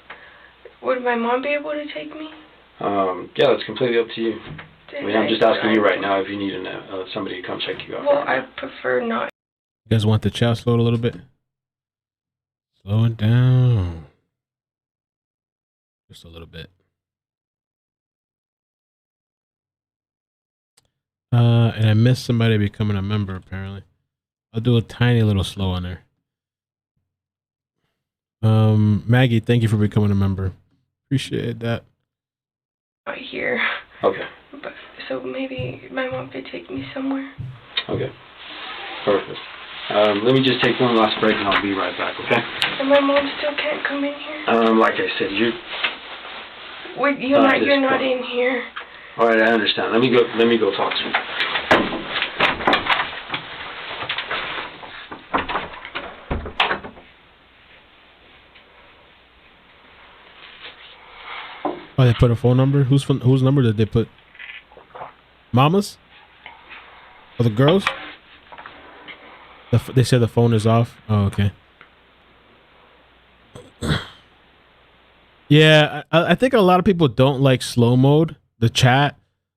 Would my mom be able to take me? Yeah, that's completely up to you. I mean, I'm just asking you right now if you need somebody to come check you out. Well, I prefer not. You guys want the chat slowed a little bit? Slow it down. Just a little bit. And I missed somebody becoming a member, apparently. I'll do a tiny little slow on there. Maggie, thank you for becoming a member. Appreciate that. Right here. Okay. So maybe my mom could take me somewhere. Okay. Perfect. Let me just take one last break and I'll be right back, okay? And my mom still can't come in here? Like I said, you're not in here. Alright, I understand. Let me go talk to her. Oh, they put a phone number? Whose number did they put? Mama's? Or the girls? They said the phone is off. Oh, okay. Yeah, I think a lot of people don't like slow mode, the chat.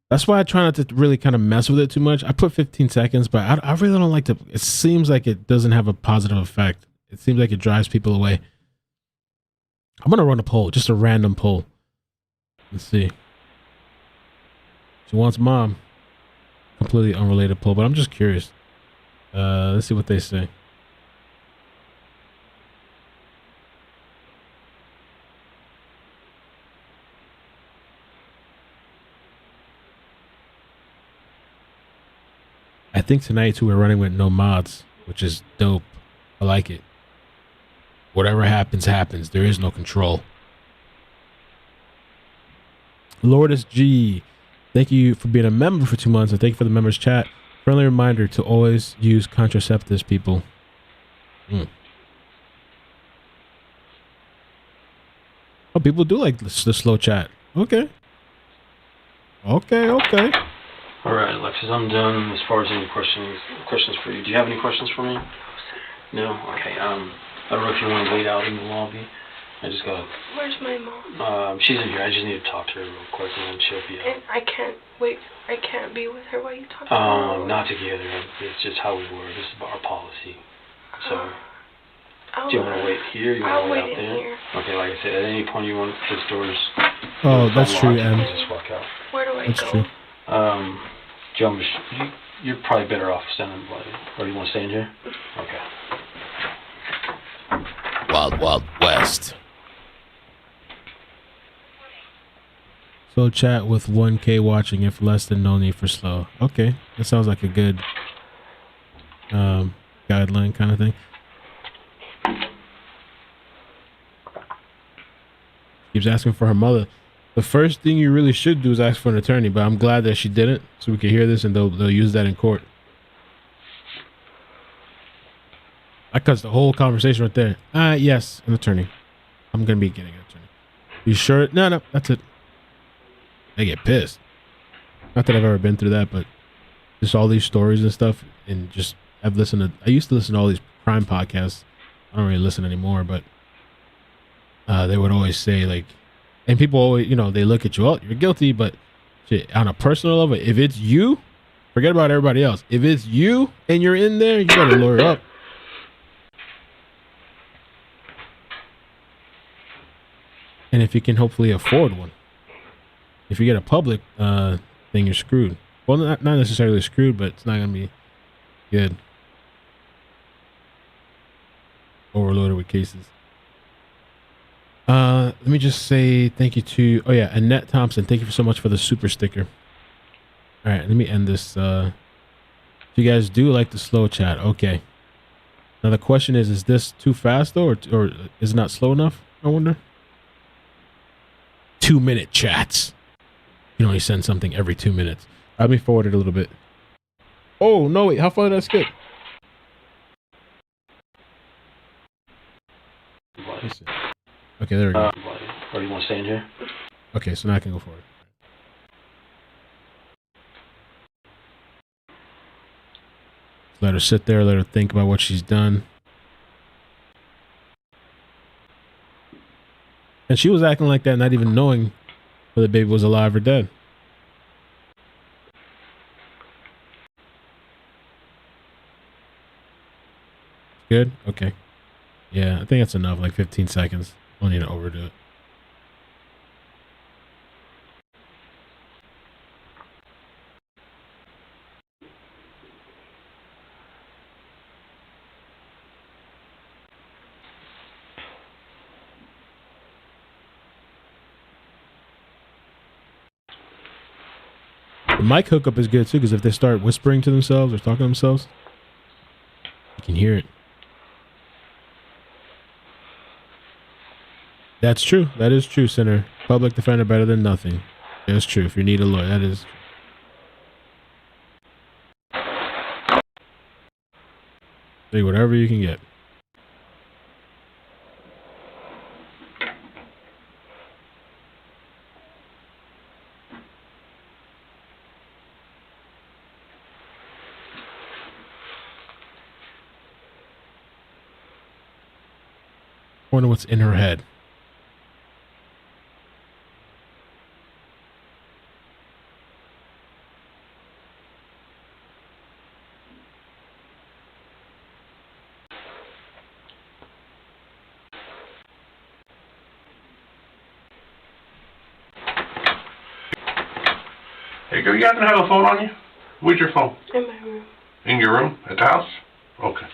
That's why I try not to really kind of mess with it too much. I put 15 seconds, but I really don't like to. It seems like it doesn't have a positive effect. It seems like it drives people away. I'm going to run a poll, just a random poll. Let's see. She wants mom. Completely unrelated poll, but I'm just curious. Let's see what they say. I think tonight too we're running with no mods, which is dope. I like it. Whatever happens, happens. There is no control. Lourdes G, thank you for being a member for 2 months, and thank you for the members chat. Friendly reminder to always use contraceptives, people. Oh, people do like the slow chat. Okay. All right, Alexis, I'm done as far as any questions for you. Do you have any questions for me? No? Okay. I don't know if you want to wait out in the lobby. I just got. Where's my mom? She's in here. I just need to talk to her real quick, and then she'll be out. And I can't be with her while you talk to her. Not together. It's just how we work. This is our policy. So, do you want to wait here? You want to wait out there? Here. Okay, like I said, at any point you want his doors. Oh, that's true, Em. Just walk out. Where do I go? That's true. You're probably better off standing by. Or you want to stay in here? Okay. Wild, Wild West. Slow chat with 1K watching. If less than, no need for slow. Okay, that sounds like a good guideline kind of thing. Keeps asking for her mother. The first thing you really should do is ask for an attorney, but I'm glad that she didn't, so we can hear this and they'll use that in court. I cuts the whole conversation right there. Yes, an attorney. I'm gonna be getting an attorney. You sure? No, that's it. They get pissed. Not that I've ever been through that, but just all these stories and stuff, and just I used to listen to all these crime podcasts. I don't really listen anymore, but they would always say like, and people always, they look at you, oh, you're guilty, but shit, on a personal level, if it's you, forget about everybody else. If it's you and you're in there, you gotta lawyer up. And if you can hopefully afford one. If you get a public thing, you're screwed. Well, not necessarily screwed, but it's not gonna be good. Overloaded with cases. Let me just say thank you to, oh yeah, Annette Thompson. Thank you so much for the super sticker. All right, let me end this. If you guys do like the slow chat, okay. Now the question is this too fast though, or is it not slow enough? I wonder. 2-minute chats. You can only send something every 2 minutes. Let me forward it a little bit. Oh no, wait, how far did I skip? Okay, there we go. Or you want to stay in here? Okay, so now I can go forward. Let her sit there, let her think about what she's done. And she was acting like that, not even knowing whether the baby was alive or dead. Good? Okay. Yeah, I think that's enough, like 15 seconds. Don't need to overdo it. The mic hookup is good too, because if they start whispering to themselves or talking to themselves, you can hear it. That's true. That is true, Sinner. Public defender better than nothing. That's true. If you need a lawyer, that is. Say whatever you can get. I wonder what's in her head. Hey, girl, you happen to have a phone on you? Where's your phone? In my room. In your room? At the house? Okay.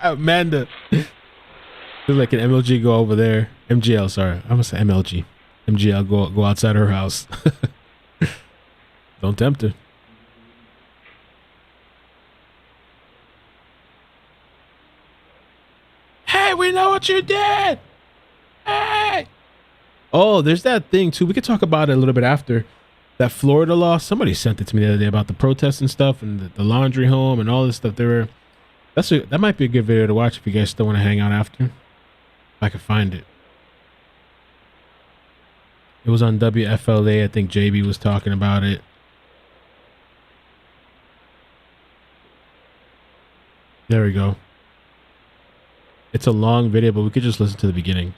Amanda. Feels like an MLG go over there. MGL, sorry. I'm gonna say MLG. MGL go outside her house. Don't tempt her. Hey, we know what you did. Hey. Oh, there's that thing too. We could talk about it a little bit after. That Florida law. Somebody sent it to me the other day about the protests and stuff and the laundry home and all this stuff. That might be a good video to watch if you guys still want to hang out after. If I can find it. It was on WFLA. I think JB was talking about it. There we go. It's a long video, but we could just listen to the beginning.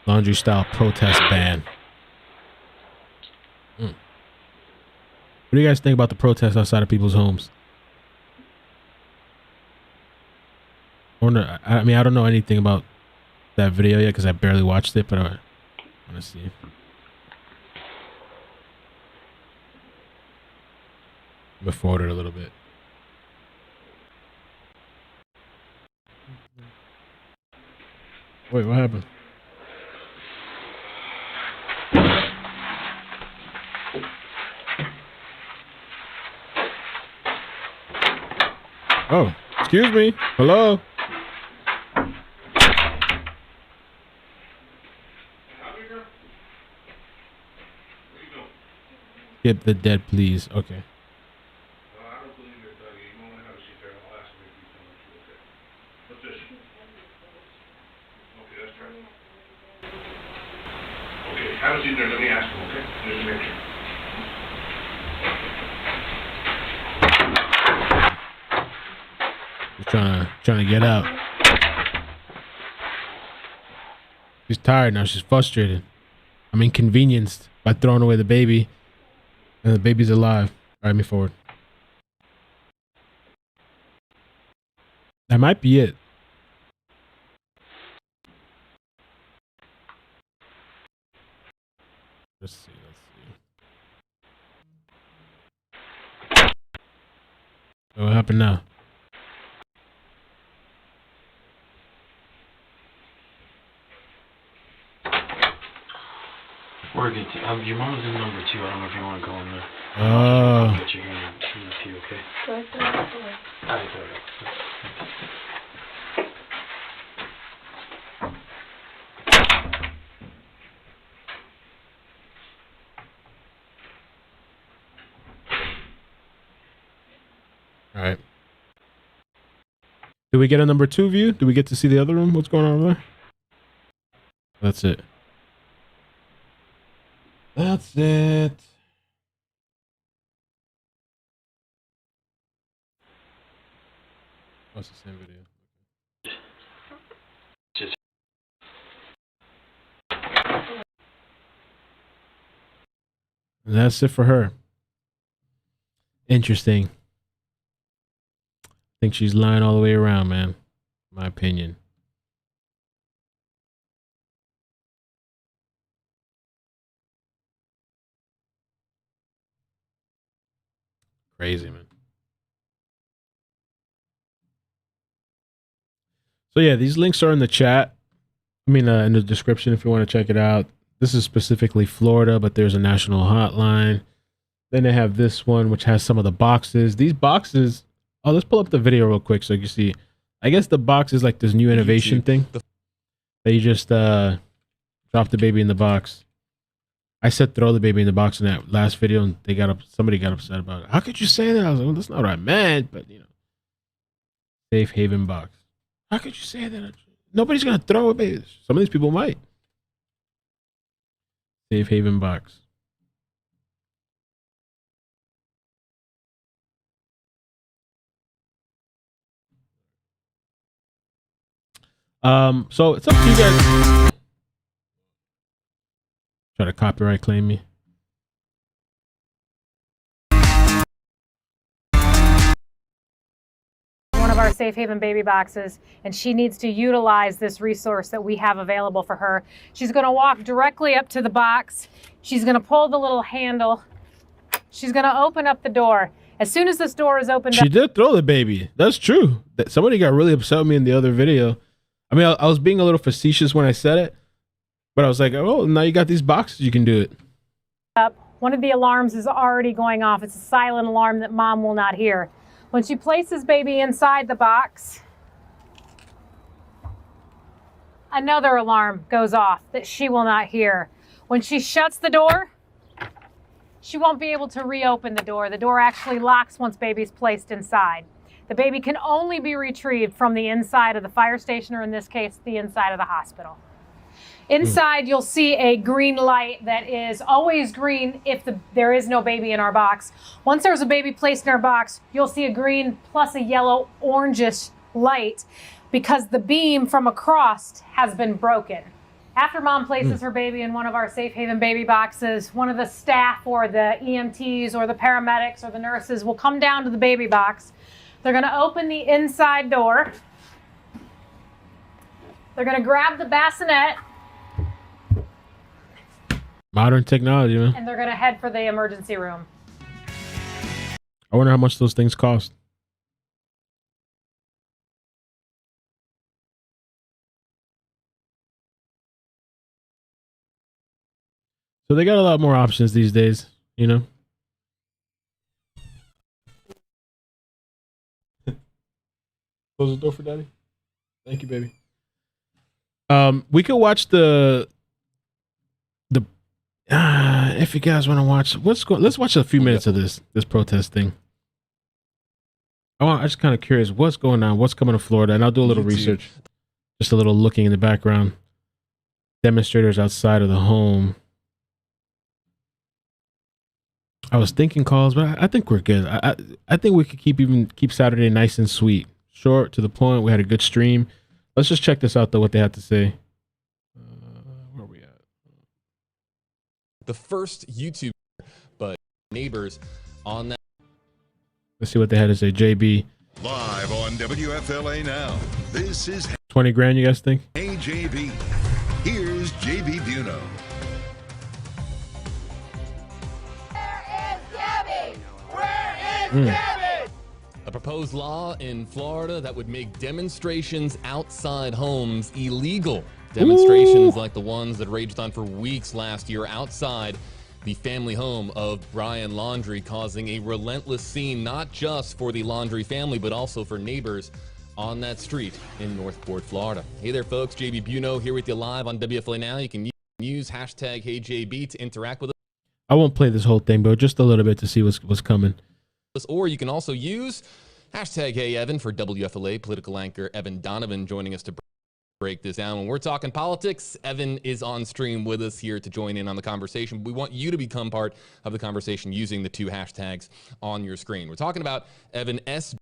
Laundry style protest ban. What do you guys think about the protests outside of people's homes? Or no, I mean, I don't know anything about that video yet because I barely watched it, but I want to see. Move forward a little bit. Wait, what happened? Oh, excuse me. Hello? Skip the dead, please. Okay. I don't believe it, Dougie. You want to have a seat there. I'll ask him if he's telling you, okay? What's this? Okay, that's right. Okay, have a seat there. Let me ask him, okay? Just to make sure. She's trying to get out. She's tired now. She's frustrated. I'm inconvenienced by throwing away the baby. And the baby's alive. All right, me forward. That might be it. Let's see. What happened now? We're good. Your mom's in number 2. I don't know if you want to go in there. Oh. Get your hand in the 2, okay? So I throw it away. Alright, alright. All right. Did we get a number 2 view? Did we get to see the other room? What's going on over there? That's it. That's it. Oh, it's the same video. Just That's it for her. Interesting. I think she's lying all the way around, man. In my opinion. Crazy, man. So yeah, these links are in the chat. I mean, in the description if you want to check it out. This is specifically Florida, but there's a national hotline. Then they have this one, which has some of the boxes. These boxes. Oh, let's pull up the video real quick so you can see. I guess the box is like this new innovation thing that you just drop the baby in the box. I said throw the baby in the box in that last video, and they got up. Somebody got upset about it. How could you say that? I was like, well, that's not what I meant, but you know, safe haven box. How could you say that? Nobody's gonna throw a baby. Some of these people might. Safe haven box. So it's up to you guys. Try to copyright claim me. One of our safe haven baby boxes, and she needs to utilize this resource that we have available for her. She's going to walk directly up to the box. She's going to pull the little handle. She's going to open up the door. As soon as this door is opened She did throw the baby. That's true. Somebody got really upset with me in the other video. I mean, I was being a little facetious when I said it, but I was like, oh, now you got these boxes, you can do it. up, one of the alarms is already going off. It's a silent alarm that mom will not hear. When she places baby inside the box, another alarm goes off that she will not hear. When she shuts the door, she won't be able to reopen the door. The door actually locks once baby's placed inside. The baby can only be retrieved from the inside of the fire station, or in this case, the inside of the hospital. Inside, you'll see a green light that is always green if there is no baby in our box. Once there's a baby placed in our box, you'll see a green plus a yellow orangish light because the beam from across has been broken. After mom places her baby in one of our safe haven baby boxes, one of the staff or the EMTs or the paramedics or the nurses will come down to the baby box. They're going to open the inside door. They're going to grab the bassinet. Modern technology, man. And they're going to head for the emergency room. I wonder how much those things cost. So they got a lot more options these days, you know? Close the door for daddy. Thank you, baby. We could watch the if you guys want to watch let's watch a few minutes of this protest thing. I'm just kind of curious what's going on, what's coming to Florida, and I'll do a little research. Just a little looking in the background. Demonstrators outside of the home. I was thinking calls, but I think we're good. I think we could keep Saturday nice and sweet. Short, to the point. We had a good stream. Let's just check this out, though, what they have to say. Where are we at? The first YouTube, but neighbors on that. Let's see what they had to say. JB. Live on WFLA now. This is 20 grand, you guys think? Hey JB. Here's JB Buno. A proposed law in Florida that would make demonstrations outside homes illegal. Demonstrations like the ones that raged on for weeks last year outside the family home of Brian Laundrie, causing a relentless scene, not just for the Laundrie family, but also for neighbors on that street in Northport, Florida. Hey there, folks. JB Buno here with you live on WFLA Now. You can use hashtag HeyJB to interact with us. I won't play this whole thing, but just a little bit to see what's coming. Or you can also use hashtag HeyEvan for WFLA. Political anchor Evan Donovan joining us to break this down. When we're talking politics, Evan is on stream with us here to join in on the conversation. We want you to become part of the conversation using the two hashtags on your screen. We're talking about Evan SB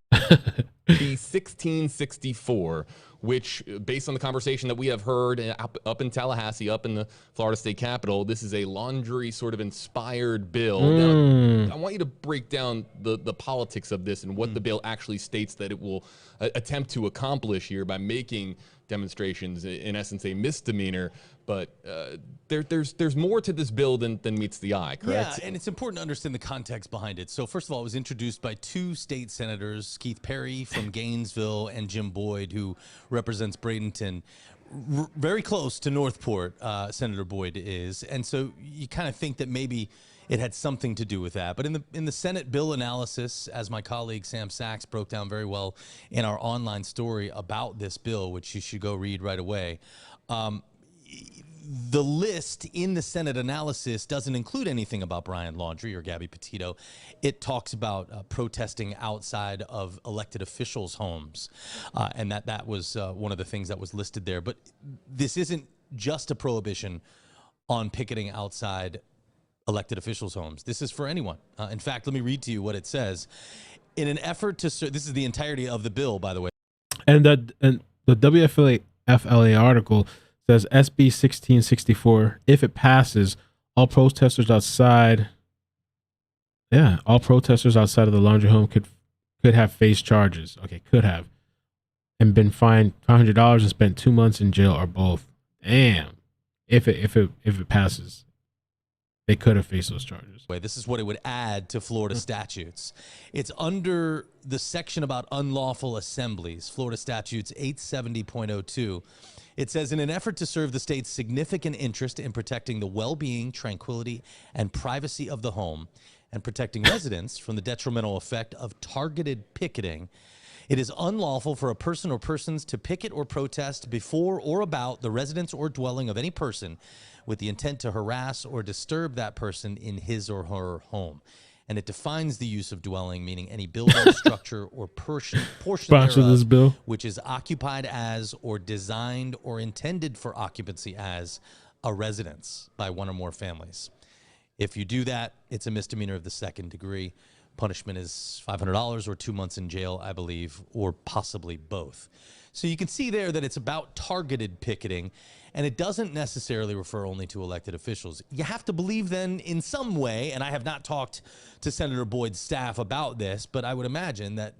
1664, which, based on the conversation that we have heard up in Tallahassee, up in the Florida State Capitol, this is a Laundrie sort of inspired bill. Now, I want you to break down the politics of this and what the bill actually states that it will attempt to accomplish here by making demonstrations, in essence, a misdemeanor. But there's more to this bill than meets the eye, correct? Yeah, and it's important to understand the context behind it. So first of all, it was introduced by two state senators, Keith Perry from Gainesville and Jim Boyd, who represents Bradenton. Very close to Northport, Senator Boyd is. And so you kind of think that maybe it had something to do with that. But in the Senate bill analysis, as my colleague Sam Sachs broke down very well in our online story about this bill, which you should go read right away, the list in the Senate analysis doesn't include anything about Brian Laundrie or Gabby Petito. It talks about protesting outside of elected officials' homes, and that was one of the things that was listed there. But this isn't just a prohibition on picketing outside elected officials' homes. This is for anyone. In fact, let me read to you what it says. In an effort to this is the entirety of the bill, by the way. And the WFLA article says SB 1664, if it passes, all protesters outside of the Laundrie home could have faced charges. Okay, could have. And been fined $500 and spent 2 months in jail or both. Damn. If it passes, they could have faced those charges. This is what it would add to Florida statutes. It's under the section about unlawful assemblies, Florida statutes 870.02. It says, in an effort to serve the state's significant interest in protecting the well-being, tranquility, and privacy of the home, and protecting residents from the detrimental effect of targeted picketing, it is unlawful for a person or persons to picket or protest before or about the residence or dwelling of any person with the intent to harass or disturb that person in his or her home. And it defines the use of dwelling, meaning any building, structure, or portion thereof, this bill, which is occupied as or designed or intended for occupancy as a residence by one or more families. If you do that, it's a misdemeanor of the second degree. Punishment is $500 or 2 months in jail, I believe, or possibly both. So you can see there that it's about targeted picketing, and it doesn't necessarily refer only to elected officials. You have to believe then in some way, and I have not talked to Senator Boyd's staff about this, but I would imagine that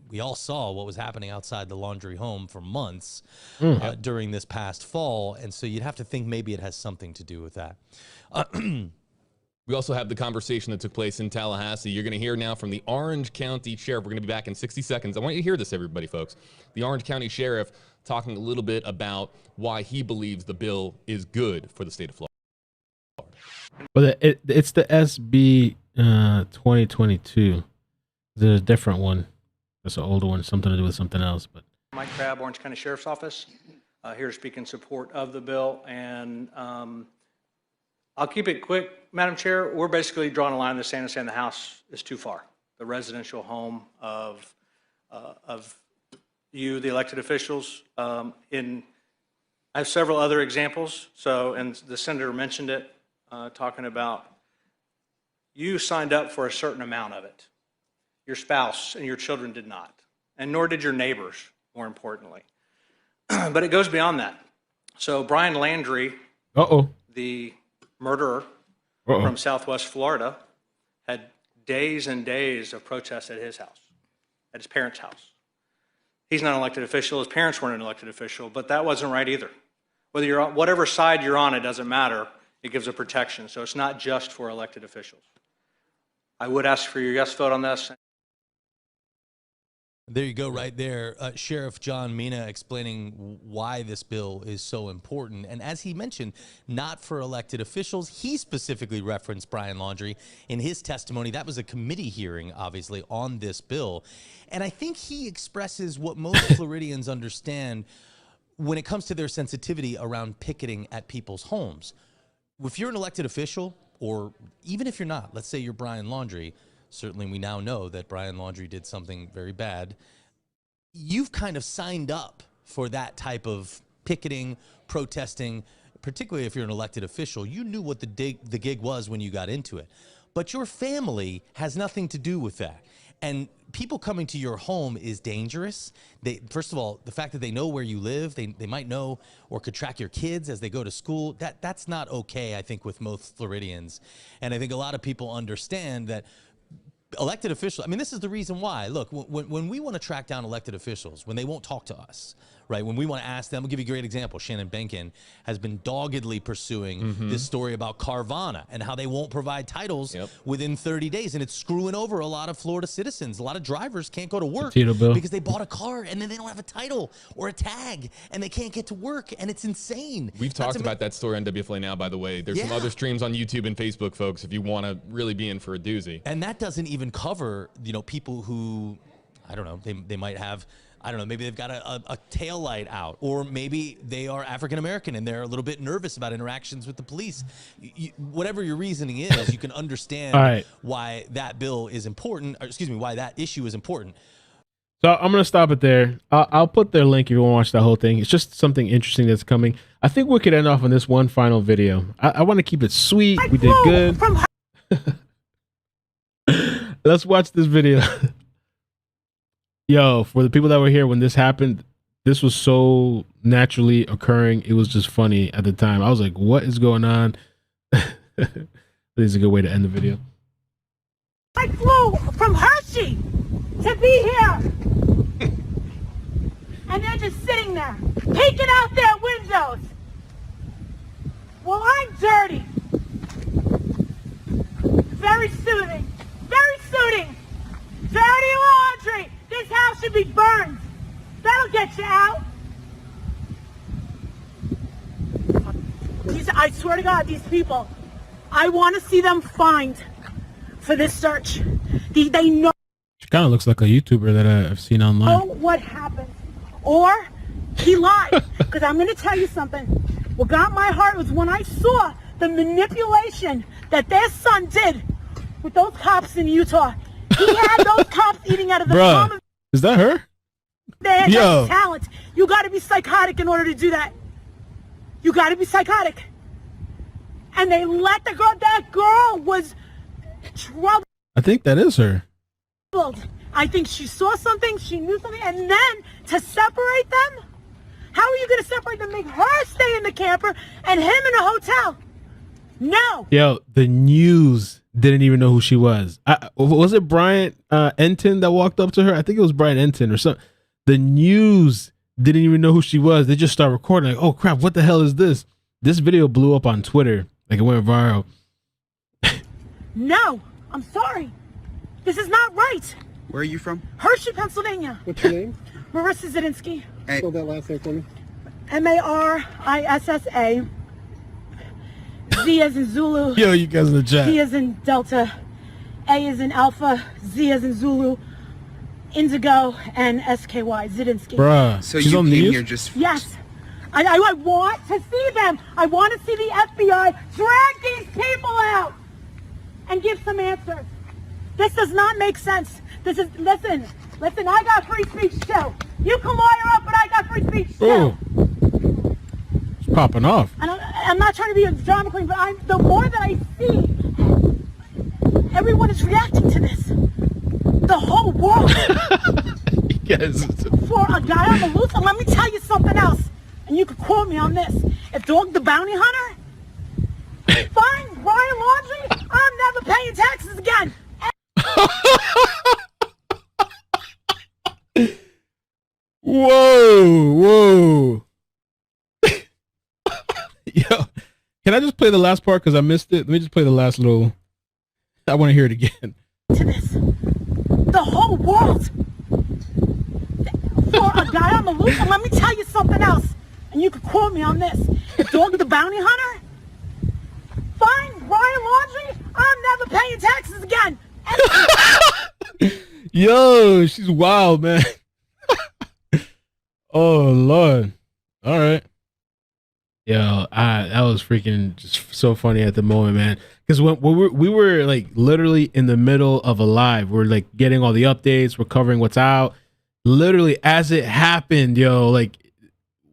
we all saw what was happening outside the Laundrie home for months during this past fall, and so you'd have to think maybe it has something to do with that. We also have the conversation that took place in Tallahassee. You're going to hear now from the Orange County Sheriff. We're going to be back in 60 seconds. I want you to hear this, everybody, folks. The Orange County Sheriff talking a little bit about why he believes the bill is good for the state of Florida. But it's the SB 2022. There's a different one. It's an older one, something to do with something else. But Mike Crabb, Orange County Sheriff's Office, here to speak in support of the bill. And I'll keep it quick, Madam Chair. We're basically drawing a line in the sand and saying the house is too far. The residential home of you, the elected officials. I have several other examples. So, and the senator mentioned it, talking about you signed up for a certain amount of it. Your spouse and your children did not, and nor did your neighbors, more importantly. But it goes beyond that. So Brian Laundrie, the murderer from Southwest Florida, had days and days of protests at his house, at his parents' house. He's not an elected official. His parents weren't an elected official, but that wasn't right either. Whether you're on whatever side you're on, it doesn't matter. It gives a protection. So it's not just for elected officials. I would ask for your yes vote on this. There you go, right there. Sheriff John Mina explaining why this bill is so important. And as he mentioned, not for elected officials. He specifically referenced Brian Laundrie in his testimony. That was a committee hearing, obviously, on this bill. And I think he expresses what most Floridians understand when it comes to their sensitivity around picketing at people's homes. If you're an elected official, or even if you're not, let's say you're Brian Laundrie, certainly we now know that Brian Laundrie did something very bad. You've kind of signed up for that type of picketing, protesting, particularly if you're an elected official. You knew what the gig was when you got into it. But your family has nothing to do with that. And people coming to your home is dangerous. First of all, the fact that they know where you live, they might know or could track your kids as they go to school, that's not okay, I think, with most Floridians. And I think a lot of people understand that elected officials, I mean, this is the reason why. Look, when we want to track down elected officials, when they won't talk to us, right? When we want to ask them, I'll give you a great example. Shannon Benkin has been doggedly pursuing this story about Carvana and how they won't provide titles within 30 days. And it's screwing over a lot of Florida citizens. A lot of drivers can't go to work because they bought a car and then they don't have a title or a tag and they can't get to work. And it's insane. We've talked about that story on WFLA Now, by the way. There's some other streams on YouTube and Facebook, folks, if you want to really be in for a doozy. And that doesn't even cover, you know, people who, I don't know, they might have, I don't know, maybe they've got a tail light out, or maybe they are African-American and they're a little bit nervous about interactions with the police. Whatever your reasoning is, you can understand why that bill is important, or excuse me, why that issue is important. So I'm going to stop it there. I'll put their link if you want to watch that whole thing. It's just something interesting that's coming. I think we could end off on this one final video. I want to keep it sweet. We did good. Let's watch this video. Yo, for the people that were here when this happened, this was so naturally occurring. It was just funny at the time. I was like, what is going on? This is a good way to end the video. I flew from Hershey to be here. And they're just sitting there, peeking out their windows. Well, I'm dirty. Very soothing. Very soothing. Dirty laundry. This house should be burned. That'll get you out. I swear to God, these people, I want to see them fined for this search. They know. She kind of looks like a YouTuber that I've seen online. Know what happened. Or he lied. Because I'm going to tell you something. What got my heart was when I saw the manipulation that their son did with those cops in Utah. He had those cops eating out of the palm of. Is that her? They had that talent. You got to be psychotic in order to do that. You got to be psychotic. And they let the girl. That girl was troubled. I think that is her. I think she saw something. She knew something. And then to separate them, how are you going to separate them? Make her stay in the camper and him in a hotel? No. Yo, the news didn't even know who she was. Was it Brian Enton that walked up to her? I think it was Brian Enton or something. The news didn't even know who she was. They just started recording. Like, oh crap, what the hell is this? This video blew up on Twitter. Like, it went viral. No, I'm sorry. This is not right. Where are you from? Hershey, Pennsylvania. What's your name? Marissa Zadinsky. Spell that last name for me. Marissa. Z as in Zulu. Yo, you guys in the chat. D as in Delta. A as in Alpha. Z as in Zulu. Indigo and SKY. Zadinsky. Bruh. So you came here just. Yes. I want to see them. I want to see the FBI drag these people out and give some answers. This does not make sense. Listen, I got free speech too. You can lawyer up, but I got free speech too. Oh. It's popping off. I'm not trying to be a drama queen, but the more that I see, everyone is reacting to this. The whole world. Yes. For a guy on the loose, and let me tell you something else, and you can quote me on this. If Dog the Bounty Hunter finds Brian Laundrie, I'm never paying taxes again. Whoa. Yo, can I just play the last part because I missed it? Let me just play the last little. I want to hear it again. To this, the whole world guy on the loose, and let me tell you something else. And you can quote me on this. Dog the bounty hunter? Fine, Brian Laundrie, I'm never paying taxes again. Yo, she's wild, man. Oh, Lord. All right. Yo, that was freaking just so funny at the moment, man. Because when we were like literally in the middle of a live, we're like getting all the updates, we're covering what's out. Literally as it happened, yo, like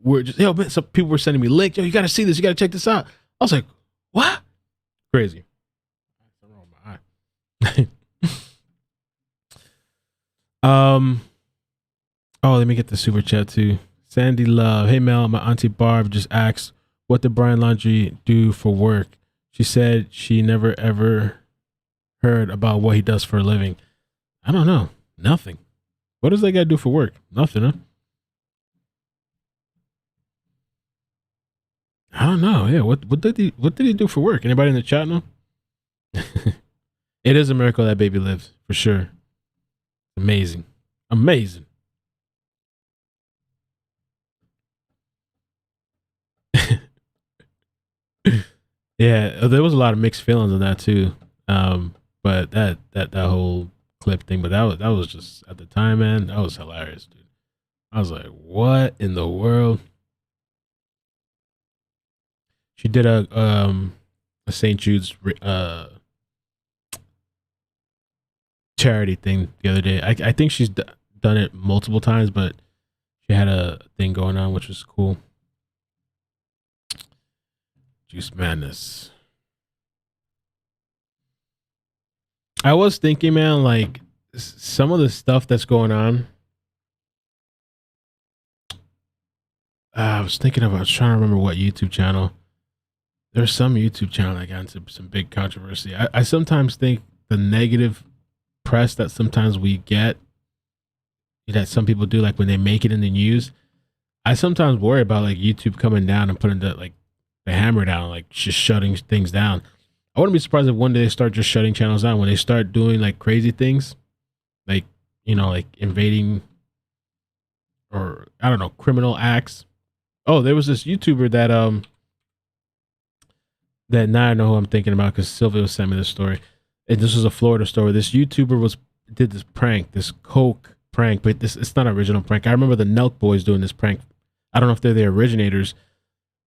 we're just, yo, man, some people were sending me links. Yo, you got to see this. You got to check this out. I was like, what? Crazy. Oh, let me get the super chat too. Sandy Love. Hey Mel, my auntie Barb just asked, what did Brian Laundrie do for work? She said she never ever heard about what he does for a living. I don't know. Nothing. What does that guy do for work? Nothing, huh? I don't know. Yeah, what did he do for work? Anybody in the chat know? It is a miracle that baby lives, for sure. Amazing. Amazing. Yeah, there was a lot of mixed feelings on that too. But that whole clip thing, but that was just at the time, man, that was hilarious, dude. I was like, what in the world? She did a St. Jude's charity thing the other day. I think she's done it multiple times, but she had a thing going on, which was cool. Juice Madness. I was thinking, man, like some of the stuff that's going on. I was trying to remember what YouTube channel. There's some YouTube channel that got into some big controversy. I sometimes think the negative press that sometimes we get, that some people do, like when they make it in the news, I sometimes worry about like YouTube coming down and putting the hammer down, like just shutting things down. I wouldn't be surprised if one day they start just shutting channels down when they start doing like crazy things, like, you know, like invading or I don't know, criminal acts. Oh, there was this YouTuber that now I know who I'm thinking about because Sylvia sent me this story. And this was a Florida story. This YouTuber did this prank, this coke prank, but it's not an original prank. I remember the Nelk Boys doing this prank. I don't know if they're the originators,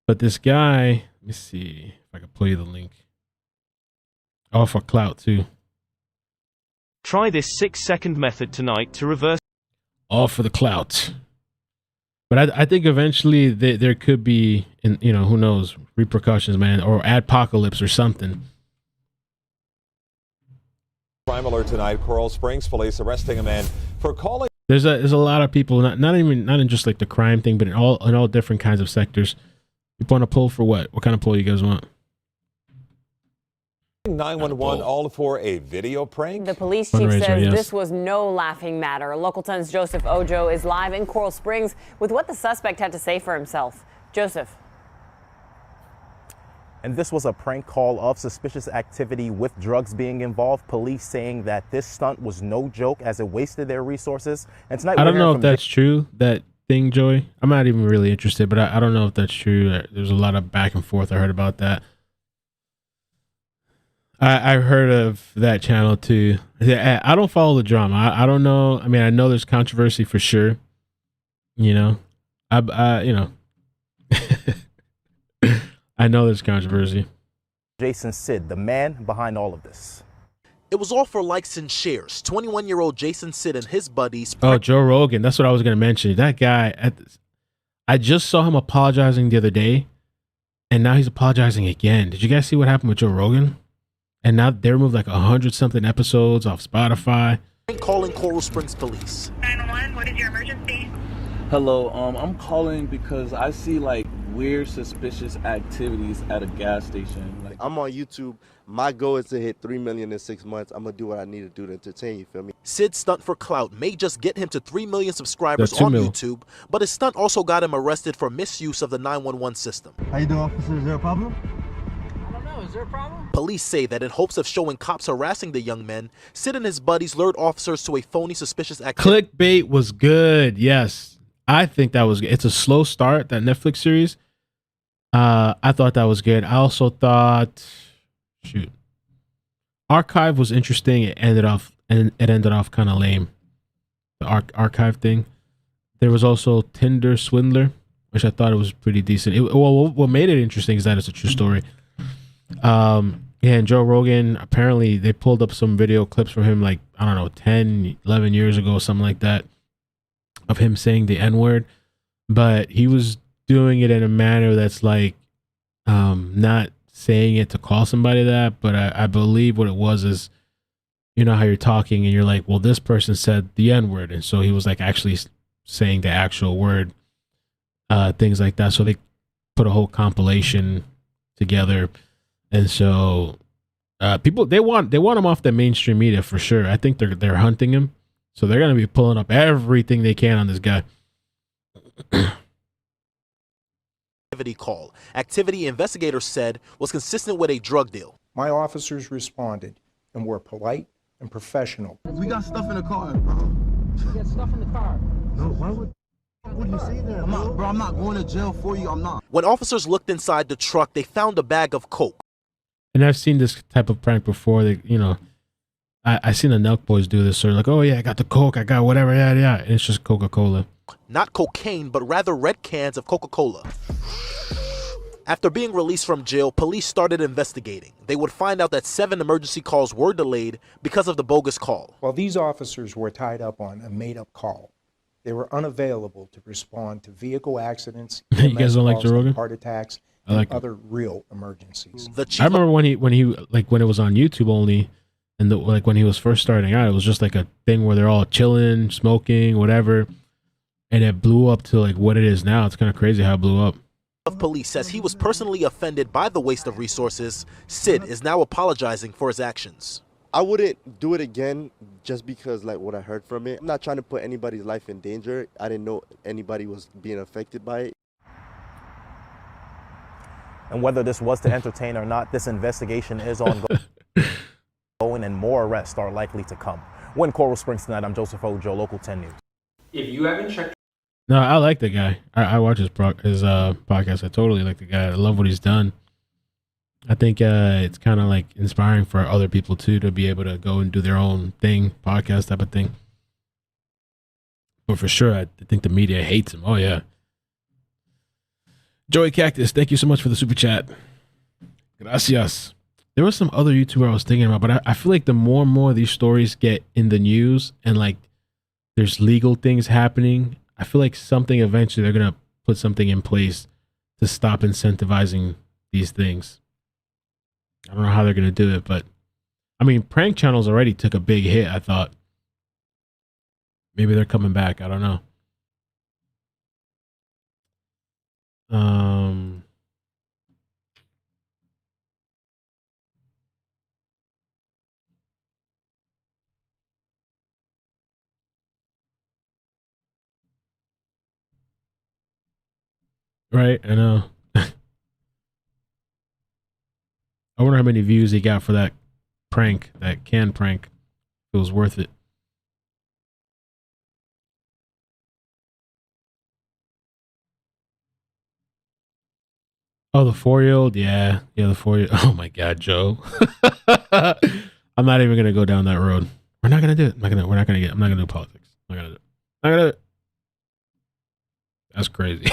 but this guy, let me see if I can pull you the link. Oh, for clout too. Try this 6-second method tonight to reverse. All for the clout. But I think eventually there could be, you know, who knows, repercussions, man, or adpocalypse or something. Crime alert tonight. Coral Springs police arresting a man for calling. There's a lot of people, not in just like the crime thing, but in all different kinds of sectors. You want to pull for what? What kind of pull you guys want? 911 all for a video prank. The police chief says this was no laughing matter. Local 10's Joseph Ojo is live in Coral Springs with what the suspect had to say for himself. Joseph. And this was a prank call of suspicious activity with drugs being involved. Police saying that this stunt was no joke as it wasted their resources. And tonight I don't know if that's true, that thing, Joey. I'm not even really interested, but I don't know if that's true. There's a lot of back and forth I heard about that. I've heard of that channel too. I don't follow the drama. I don't know. I mean, I know there's controversy for sure. You know, you know, I know there's controversy. Jason Sid, the man behind all of this. It was all for likes and shares. 21-year-old Jason Sid and his buddies. Oh, Joe Rogan. That's what I was going to mention. That guy, I just saw him apologizing the other day, and now he's apologizing again. Did you guys see what happened with Joe Rogan? And now they removed like 100-something episodes off Spotify. Calling Coral Springs police. 911, what is your emergency? Hello, I'm calling because I see like weird, suspicious activities at a gas station. Like, I'm on YouTube. My goal is to hit 3 million in 6 months. I'm gonna do what I need to do to entertain you. Feel me? Sid's stunt for clout may just get him to 3 million subscribers on YouTube, but his stunt also got him arrested for misuse of the 911 system. How you doing, officer? Is there a problem? Is there a problem? Police say that in hopes of showing cops harassing the young men, Sid and his buddies lured officers to a phony suspicious activity. Clickbait was good. Yes. I think that was, it's a slow start, that Netflix series. I thought that was good. I also thought, shoot, Archive was interesting. It ended off kind of lame. The Archive thing. There was also Tinder Swindler, which I thought it was pretty decent. What made it interesting is that it's a true story. Yeah, and Joe Rogan, apparently they pulled up some video clips from him, like, I don't know, 10, 11 years ago, something like that, of him saying the N-word. But he was doing it in a manner that's like, not saying it to call somebody that, but I believe what it was is, you know how you're talking and you're like, well, this person said the N-word. And so he was like actually saying the actual word, things like that. So they put a whole compilation together. And so people, they want him off the mainstream media for sure. I think they're hunting him. So they're going to be pulling up everything they can on this guy. Call. Activity investigators said was consistent with a drug deal. My officers responded and were polite and professional. We got stuff in the car, bro. You got stuff in the car. No, why would you say that, bro? I'm not going to jail for you. I'm not. When officers looked inside the truck, they found a bag of coke. And I've seen this type of prank before. That, you know, I seen the Nelk boys do this. So they're like, oh yeah, I got the coke, I got whatever, yeah, and it's just Coca-Cola. Not cocaine, but rather red cans of Coca-Cola. After being released from jail, police started investigating. They would find out that 7 emergency calls were delayed because of the bogus call. While these officers were tied up on a made-up call, they were unavailable to respond to vehicle accidents, You guys don't like Joe Rogan? heart attacks, I like and other real emergencies. I remember when he like when it was on YouTube only, and like when he was first starting out, it was just like a thing where they're all chilling, smoking, whatever, and it blew up to like what it is now. It's kind of crazy how it blew up. Of police says he was personally offended by the waste of resources. Sid is now apologizing for his actions. I wouldn't do it again just because like what I heard from it. I'm not trying to put anybody's life in danger. I didn't know anybody was being affected by it. And whether this was to entertain or not, this investigation is ongoing and more arrests are likely to come. When Coral Springs tonight, I'm Joseph Ojo, Local 10 News. If you haven't checked. No, I like the guy. I watch his podcast. I totally like the guy. I love what he's done. I think it's kind of like inspiring for other people too to be able to go and do their own thing, podcast type of thing. But for sure, I think the media hates him. Oh yeah. Joey Cactus, thank you so much for the super chat. Gracias. There was some other YouTuber I was thinking about, but I feel like the more and more these stories get in the news and like there's legal things happening, I feel like something eventually they're going to put something in place to stop incentivizing these things. I don't know how they're going to do it, but I mean, prank channels already took a big hit, I thought. Maybe they're coming back. I don't know. Right, I know. I wonder how many views he got for that prank, that can prank. If it was worth it. Oh, the 4-year-old? Yeah, the 4-year-old. Oh my God, Joe. I'm not even gonna go down that road. We're not gonna do it. I'm not gonna do politics. I'm not gonna do it. I'm not gonna do it. That's crazy.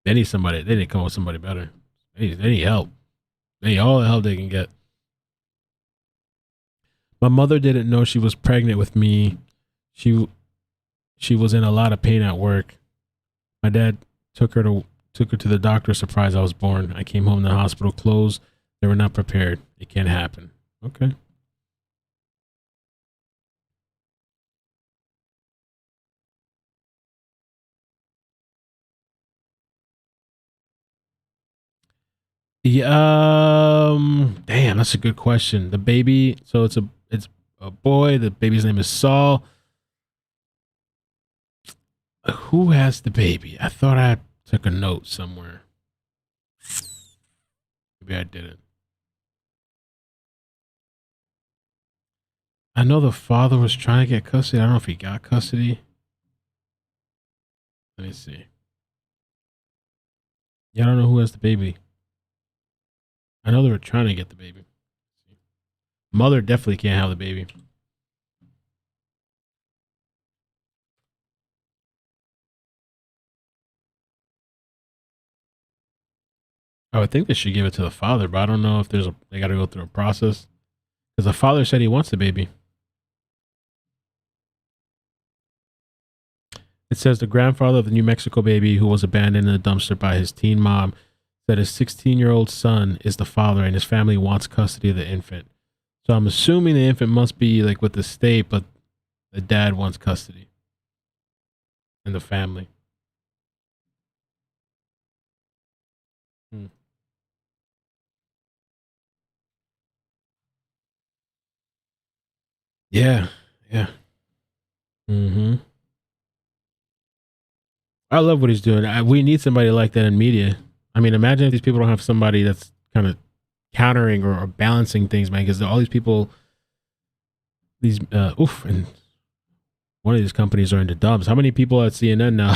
They need somebody. They need to come up with somebody better. They need help. They need all the help they can get. My mother didn't know she was pregnant with me. She was in a lot of pain at work. My dad took her to the doctor. Surprised I was born. I came home. The hospital closed. They were not prepared. It can't happen. Okay. Yeah. Damn, that's a good question. The baby. So it's a boy. The baby's name is Saul. Who has the baby? I thought I took a note somewhere. Maybe I didn't. I know the father was trying to get custody. I don't know if he got custody. Let me see. Yeah, I don't know who has the baby. I know they were trying to get the baby. Mother definitely can't have the baby. I would think they should give it to the father, but I don't know if they got to go through a process. Because the father said he wants the baby. It says the grandfather of the New Mexico baby who was abandoned in a dumpster by his teen mom said his 16-year-old son is the father and his family wants custody of the infant. So I'm assuming the infant must be like with the state, but the dad wants custody and the family. Yeah, yeah. I love what he's doing. We need somebody like that in media. I mean, imagine if these people don't have somebody that's kind of countering or balancing things, man. Because all these people, and one of these companies are into dubs. How many people at CNN now?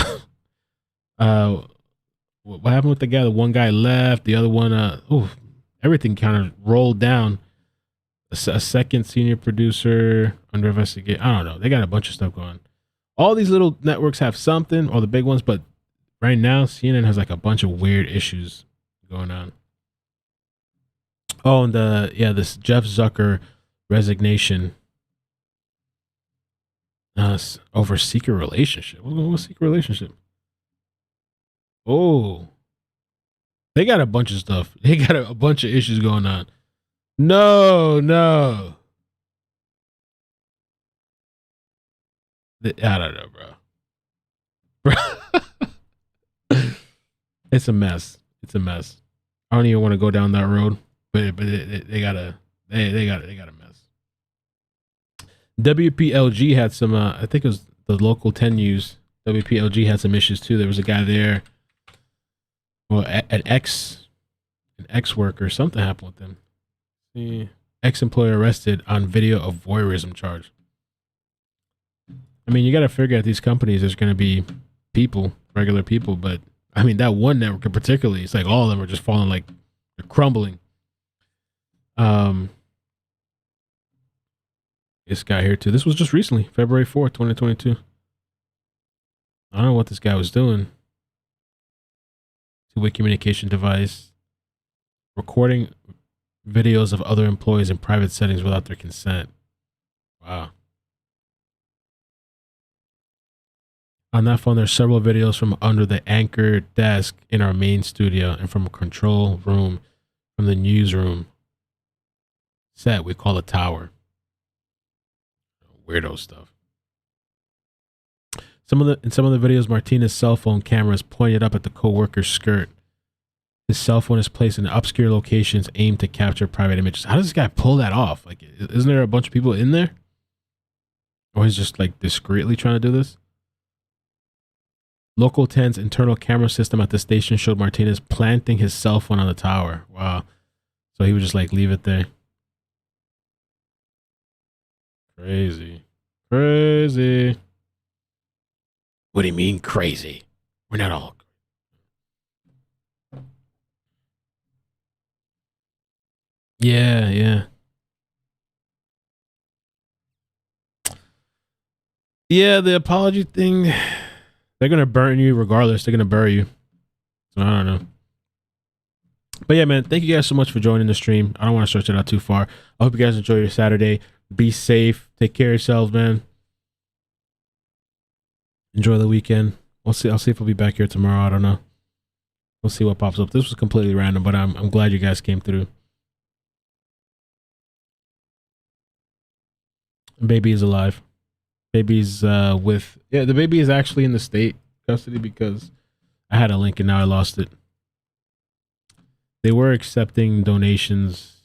What happened with the guy? The one guy left. The other one, everything kind of rolled down. A second senior producer under investigation. I don't know. They got a bunch of stuff going. All these little networks have something, or the big ones, but right now CNN has like a bunch of weird issues going on. Oh, and this Jeff Zucker resignation over secret relationship. What's secret relationship? Oh, they got a bunch of stuff. They got a bunch of issues going on. No. I don't know, bro. It's a mess. It's a mess. I don't even want to go down that road, but they got a mess. WPLG had some. I think it was the local 10 News. WPLG had some issues too. There was a guy there. Well, an ex worker, something happened with them. The ex-employer arrested on video of voyeurism charge. I mean, you got to figure out these companies, there's going to be people, regular people, but I mean, that one network in particularly, it's like all of them are just falling, like they're crumbling. This guy here too. This was just recently, February 4th, 2022. I don't know what this guy was doing. Two-way communication device. Recording videos of other employees in private settings without their consent. Wow. On that phone, there's several videos from under the anchor desk in our main studio and from a control room from the newsroom set we call the tower. Weirdo stuff. In some of the videos, Martinez's cell phone camera is pointed up at the co-worker's skirt. His cell phone is placed in obscure locations aimed to capture private images. How does this guy pull that off? Like, isn't there a bunch of people in there? Or he's just like discreetly trying to do this? Local 10's internal camera system at the station showed Martinez planting his cell phone on the tower. Wow. So he would just like leave it there. Crazy. Crazy. What do you mean crazy? We're not all. Yeah. Yeah, the apology thing, they're going to burn you regardless. They're going to bury you. So I don't know. But yeah, man, thank you guys so much for joining the stream. I don't want to stretch it out too far. I hope you guys enjoy your Saturday. Be safe. Take care of yourselves, man. Enjoy the weekend. I'll see if we'll be back here tomorrow. I don't know. We'll see what pops up. This was completely random, but I'm glad you guys came through. Baby is alive. Baby's the baby is actually in the state custody because I had a link and now I lost it. They were accepting donations.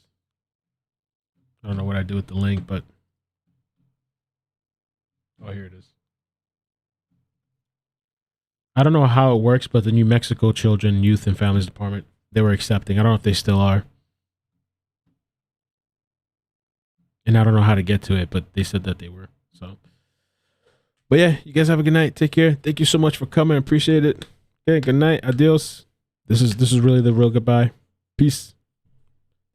I don't know what I do with the link, but oh, here it is. I don't know how it works, but the New Mexico Children, Youth, and Families Department, they were accepting. I don't know if they still are. and I don't know how to get to it, but they said that they were. So, but yeah, you guys have a good night. Take care. Thank you so much for coming. Appreciate it. Okay, good night. Adios. This is really the real goodbye. Peace.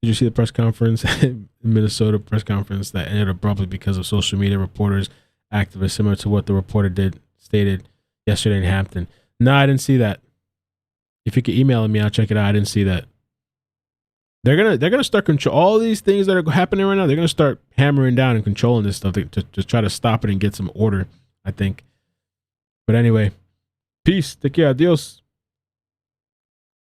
Did you see the press conference in Minnesota press conference that ended abruptly because of social media reporters, activists, similar to what the reporter stated yesterday in Hampton? No, I didn't see that. If you could email me, I'll check it out. I didn't see that. They're gonna start control all these things that are happening right now. They're gonna start hammering down and controlling this stuff to try to stop it and get some order, I think. But anyway, peace. Take care. Adios.